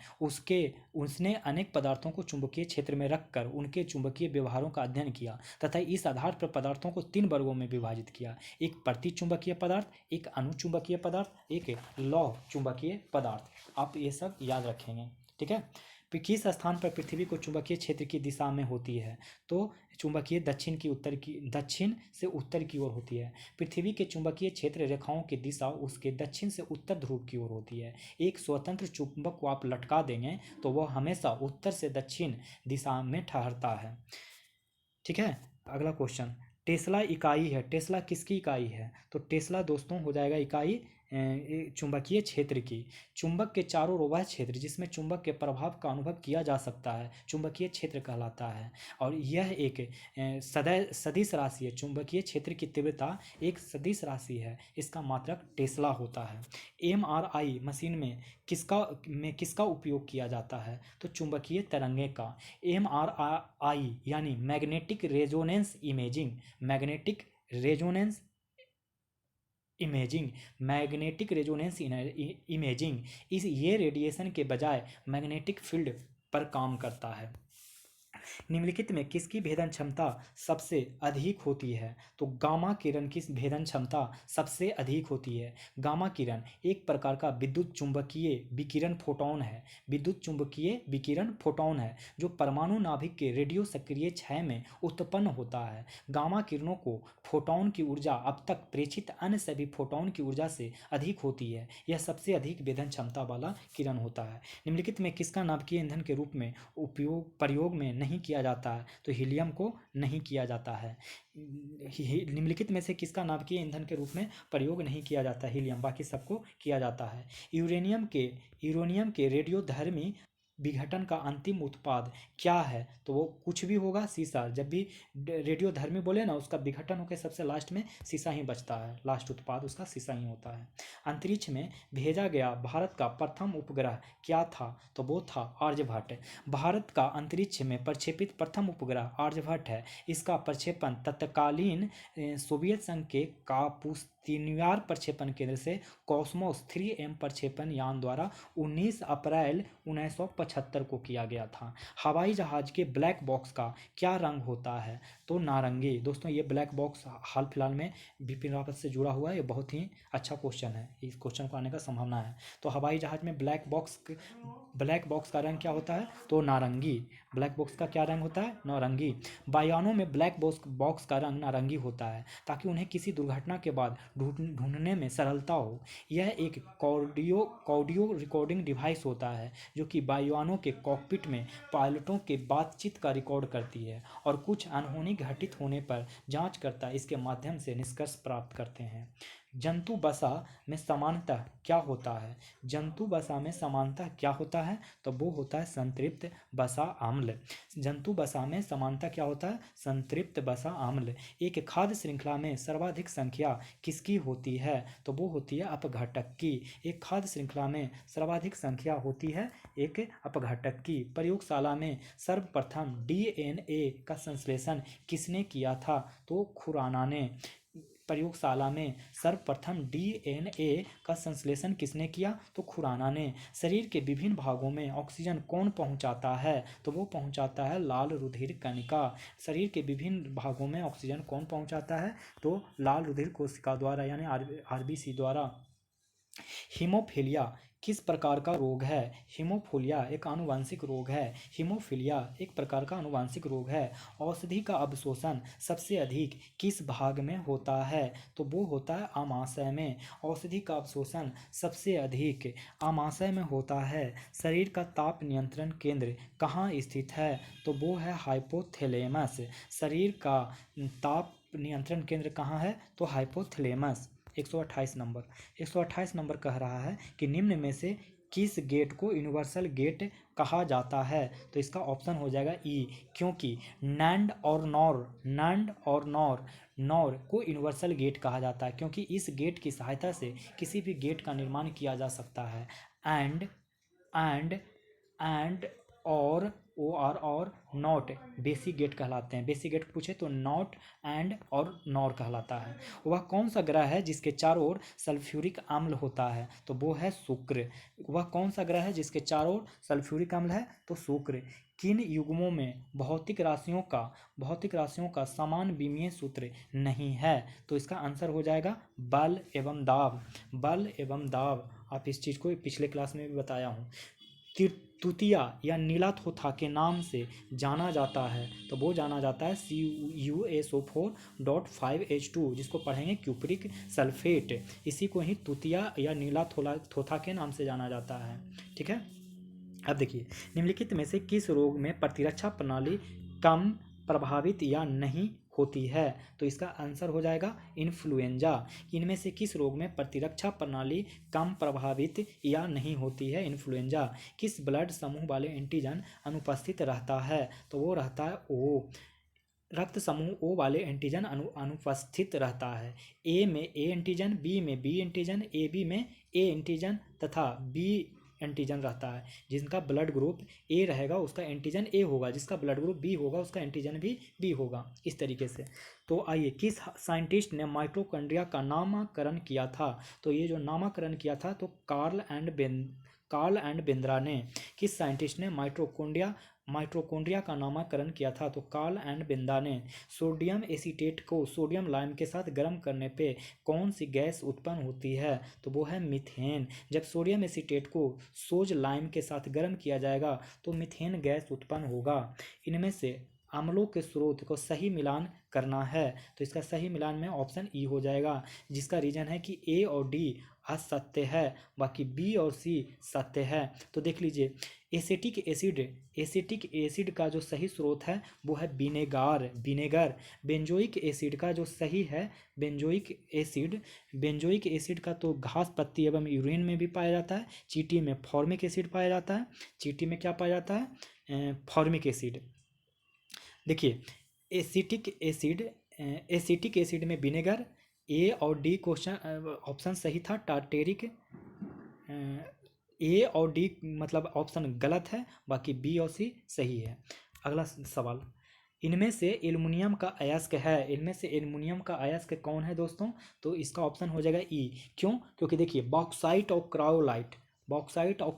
उसने अनेक पदार्थों को चुंबकीय क्षेत्र में रखकर उनके चुंबकीय व्यवहारों का अध्ययन किया तथा इस आधार पर पदार्थों को 3 वर्गों में विभाजित किया: एक प्रति चुंबकीय पदार्थ, एक अनुचुंबकीय पदार्थ, एक लौह चुंबकीय पदार्थ। आप ये सब याद रखेंगे। ठीक है। किस स्थान पर पृथ्वी को चुंबकीय क्षेत्र की दिशा में होती है? तो चुंबकीय दक्षिण से उत्तर की ओर होती है। पृथ्वी के चुंबकीय क्षेत्र रेखाओं की दिशा उसके दक्षिण से उत्तर ध्रुव की ओर होती है। एक स्वतंत्र चुंबक को आप लटका देंगे तो वह हमेशा उत्तर से दक्षिण दिशा में ठहरता है। ठीक है। अगला क्वेश्चन, टेस्ला इकाई है। टेस्ला किसकी इकाई है? तो टेस्ला दोस्तों हो जाएगा इकाई चुंबकीय क्षेत्र की। चुंबक के चारों ओर वह क्षेत्र जिसमें चुंबक के प्रभाव का अनुभव किया जा सकता है चुंबकीय क्षेत्र कहलाता है। और यह एक सदिश राशि है। चुंबकीय क्षेत्र की तीव्रता एक सदिश राशि है। इसका मात्रक टेस्ला होता है। MRI मशीन में किसका उपयोग किया जाता है? तो चुंबकीय तरंगे का। MRI यानी magnetic resonance imaging. Magnetic resonance imaging ये रेडिएशन के बजाय मैग्नेटिक फील्ड पर काम करता है। निम्नलिखित में किसकी भेदन क्षमता सबसे अधिक होती है? तो गामा किरण की भेदन क्षमता सबसे अधिक होती है। गामा किरण एक प्रकार का विद्युत चुंबकीय विकिरण फोटॉन है जो परमाणु नाभिक के रेडियो सक्रिय क्षय में उत्पन्न होता है। गामा किरणों को फोटॉन की ऊर्जा अब तक प्रेषित अन्य सभी फोटॉन की ऊर्जा से अधिक होती है। यह सबसे अधिक भेदन क्षमता वाला किरण होता है। निम्नलिखित में किसका नाभिकीय ईंधन के रूप में प्रयोग में नहीं किया जाता है? तो हीलियम को नहीं किया जाता है। निम्नलिखित में से किसका नाभिकीय ईंधन के रूप में प्रयोग नहीं किया जाता? हीलियम। बाकी सबको किया जाता है। यूरेनियम के रेडियोधर्मी विघटन का अंतिम उत्पाद क्या है? तो वो कुछ भी होगा, सीसा। जब भी रेडियोधर्मी बोले ना, उसका विघटन होकर सबसे लास्ट में सीसा ही बचता है। लास्ट उत्पाद उसका सीसा ही होता है। अंतरिक्ष में भेजा गया भारत का प्रथम उपग्रह क्या था? तो वो था आर्यभट्ट। भारत का अंतरिक्ष में प्रक्षेपित प्रथम उपग्रह आर्यभट्ट है। इसका प्रक्षेपण तत्कालीन सोवियत संघ के कापुस्तिनयार प्रक्षेपण केंद्र से कॉस्मोस 3M प्रक्षेपण यान द्वारा 19 अप्रैल 1975 को किया गया था। हवाई जहाज के ब्लैक बॉक्स का क्या रंग होता है? तो नारंगी। दोस्तों, ये ब्लैक बॉक्स हाल फिलहाल में बिपिन रावत से जुड़ा हुआ है। ये बहुत ही अच्छा क्वेश्चन है। इस क्वेश्चन को आने का संभावना है। तो हवाई जहाज में ब्लैक बॉक्स का रंग क्या होता है? तो नारंगी। ब्लैक बॉक्स का क्या रंग होता है? नारंगी। वायुयानों में ब्लैक बॉक्स का रंग नारंगी होता है ताकि उन्हें किसी दुर्घटना के बाद ढूंढने में सरलता हो। यह एक ऑडियो रिकॉर्डिंग डिवाइस होता है जो कि वायुयानों के कॉकपिट में पायलटों के बातचीत का रिकॉर्ड करती है और कुछ अनहोनी घटित होने पर जांच करता इसके माध्यम से निष्कर्ष प्राप्त करते हैं। जंतु वसा में समानतः क्या होता है? जंतु वसा में समानतः क्या होता है? तो वो होता है संतृप्त वसा अम्ल। जंतु वसा में समानतः क्या होता है? संतृप्त वसा अम्ल। एक खाद्य श्रृंखला में सर्वाधिक संख्या किसकी होती है? तो वो होती है अपघटक की। एक खाद्य श्रृंखला में सर्वाधिक संख्या होती है एक अपघटक की। प्रयोगशाला में सर्वप्रथम DNA का संश्लेषण किसने किया था? तो खुराना ने। प्रयोगशाला में सर्वप्रथम डीएनए का संश्लेषण किसने किया? तो खुराना ने। शरीर के विभिन्न भागों में ऑक्सीजन कौन पहुंचाता है? तो वो पहुंचाता है लाल रुधिर कणिका। शरीर के विभिन्न भागों में ऑक्सीजन कौन पहुंचाता है? तो लाल रुधिर कोशिका द्वारा यानी आरबीसी द्वारा। हीमोफीलिया किस प्रकार का रोग है? हीमोफीलिया एक आनुवंशिक रोग है। हीमोफीलिया एक प्रकार का आनुवंशिक रोग है। औषधि का अवशोषण सबसे अधिक किस भाग में होता है? तो वो होता है आमाशय में। औषधि का अवशोषण सबसे अधिक आमाशय में होता है। शरीर का ताप नियंत्रण केंद्र कहाँ स्थित है? तो वो है हाइपोथैलेमस। शरीर का ताप नियंत्रण केंद्र कहाँ है? तो हाइपोथैलेमस। 128 नंबर कह रहा है कि निम्न में से किस गेट को यूनिवर्सल गेट कहा जाता है? तो इसका ऑप्शन हो जाएगा ई, क्योंकि नैंड और नॉर को यूनिवर्सल गेट कहा जाता है, क्योंकि इस गेट की सहायता से किसी भी गेट का निर्माण किया जा सकता है। एंड और नॉट बेसिक गेट कहलाते हैं। बेसिक गेट पूछे तो नॉट, एंड और नॉर कहलाता है। वह कौन सा ग्रह है जिसके चारों ओर सल्फ्यूरिक अम्ल होता है? तो वो है शुक्र। वह कौन सा ग्रह है जिसके चारों ओर सल्फ्यूरिक अम्ल है? तो शुक्र। किन युग्मों में भौतिक राशियों का समान विमीय सूत्र नहीं है? तो इसका आंसर हो जाएगा बल एवं दाब। आप इस चीज़ को पिछले क्लास में भी बताया हूँ। तुतिया या नीला थोथा के नाम से जाना जाता है, तो वो जाना जाता है CuSO4.5H2, जिसको पढ़ेंगे क्यूप्रिक सल्फेट। इसी को ही तुतिया या नीला थोथा के नाम से जाना जाता है। ठीक है। अब देखिए, निम्नलिखित में से किस रोग में प्रतिरक्षा प्रणाली कम प्रभावित या नहीं होती है? तो इसका आंसर हो जाएगा इन्फ्लुएंजा। इनमें से किस रोग में प्रतिरक्षा प्रणाली कम प्रभावित या नहीं होती है? इन्फ्लुएंजा। किस ब्लड समूह वाले एंटीजन अनुपस्थित रहता है? तो वो रहता है ओ। रक्त समूह ओ वाले एंटीजन अनुपस्थित रहता है। ए में ए एंटीजन, बी में बी एंटीजन, ए बी में ए एंटीजन तथा बी एंटीजन रहता है। जिनका ब्लड ग्रुप ए रहेगा उसका एंटीजन ए होगा, जिसका ब्लड ग्रुप बी होगा उसका एंटीजन भी बी होगा, इस तरीके से। तो आइए, किस साइंटिस्ट ने माइटोकॉन्ड्रिया का नामकरण किया था? तो ये जो नामकरण किया था तो कार्ल एंड बेंद्रा ने। किस साइंटिस्ट ने माइटोकॉन्ड्रिया का नामकरण किया था? तो कार्ल एंड बेंदा ने। सोडियम एसीटेट को सोडियम लाइम के साथ गर्म करने पे कौन सी गैस उत्पन्न होती है? तो वो है मीथेन। जब सोडियम एसीटेट को सोज लाइम के साथ गर्म किया जाएगा तो मीथेन गैस उत्पन्न होगा। इनमें से अम्लों के स्रोत को सही मिलान करना है, तो इसका सही मिलान में ऑप्शन ई हो जाएगा, जिसका रीजन है कि ए और डी असत्य है, बाकी बी और सी सत्य है। तो देख लीजिए, एसिटिक एसिड का जो सही स्रोत है वो है विनेगर। बेंजोइक एसिड का जो सही है बेंजोइक एसिड का तो घास पत्ती एवं यूरिन में भी पाया जाता है। चींटी में फॉर्मिक एसिड पाया जाता है। चींटी में क्या पाया जाता है? Formic acid. देखिए, एसिटिक एसिड में विनेगर। ए और डी क्वेश्चन ऑप्शन सही था। टार्टेरिक, ए और डी मतलब ऑप्शन गलत है, बाकी बी और सी सही है। अगला सवाल, इनमें से एल्युमिनियम का अयस्क कौन है दोस्तों? तो इसका ऑप्शन हो जाएगा ई। क्यों? क्योंकि देखिए, बॉक्साइट और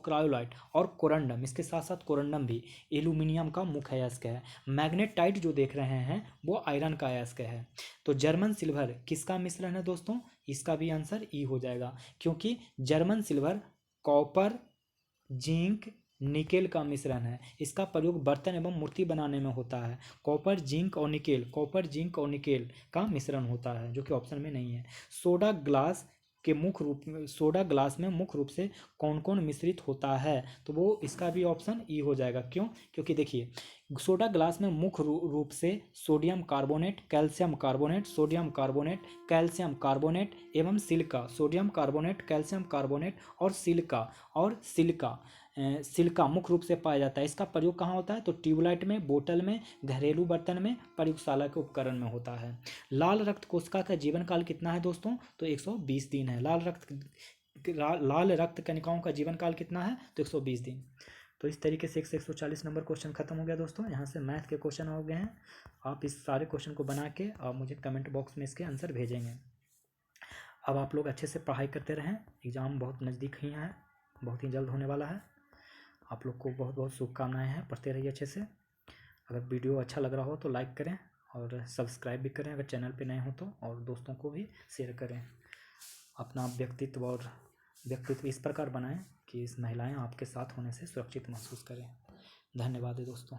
क्रायोलाइट और कोरंडम, इसके साथ साथ कोरंडम भी एल्यूमिनियम का मुख्य अयस्क है। मैग्नेटाइट जो देख रहे हैं वो आयरन का अयस्क है। तो जर्मन सिल्वर किसका मिश्रण है दोस्तों? इसका भी आंसर ई हो जाएगा, क्योंकि German silver copper, zinc, nickel का मिश्रण है। इसका प्रयोग बर्तन एवं मूर्ति बनाने में होता है। कॉपर जिंक और निकेल का मिश्रण होता है, जो कि ऑप्शन में नहीं है। सोडा ग्लास में मुख्य रूप से कौन कौन मिश्रित होता है? तो वो इसका भी ऑप्शन ई हो जाएगा। क्यों? क्योंकि देखिए, सोडा ग्लास में मुख्य रूप से सोडियम कार्बोनेट, कैल्शियम कार्बोनेट, एवं silica, sodium carbonate, calcium carbonate और सिलिका मुख्य रूप से पाया जाता है। इसका प्रयोग कहाँ होता है? तो ट्यूबलाइट में, बोतल में, घरेलू बर्तन में, प्रयोगशाला के उपकरण में होता है। लाल रक्त कोशिका का जीवन काल कितना है दोस्तों? तो 120 दिन है। लाल रक्त कणिकाओं का जीवन काल कितना है? तो 120 दिन। तो इस तरीके से 140 नंबर क्वेश्चन खत्म हो गया दोस्तों। यहाँ से मैथ के क्वेश्चन हो गए हैं। आप इस सारे क्वेश्चन को बना के और मुझे कमेंट बॉक्स में इसके आंसर भेजेंगे। अब आप लोग अच्छे से पढ़ाई करते रहें, एग्ज़ाम बहुत नज़दीक ही है, बहुत ही जल्द होने वाला है। आप लोग को बहुत बहुत शुभकामनाएँ हैं, पढ़ते रहिए अच्छे से। अगर वीडियो अच्छा लग रहा हो तो लाइक करें और सब्सक्राइब भी करें अगर चैनल पे नए हो तो, और दोस्तों को भी शेयर करें। अपना व्यक्तित्व इस प्रकार बनाएं कि इस महिलाएं आपके साथ होने से सुरक्षित महसूस करें। धन्यवाद दोस्तों।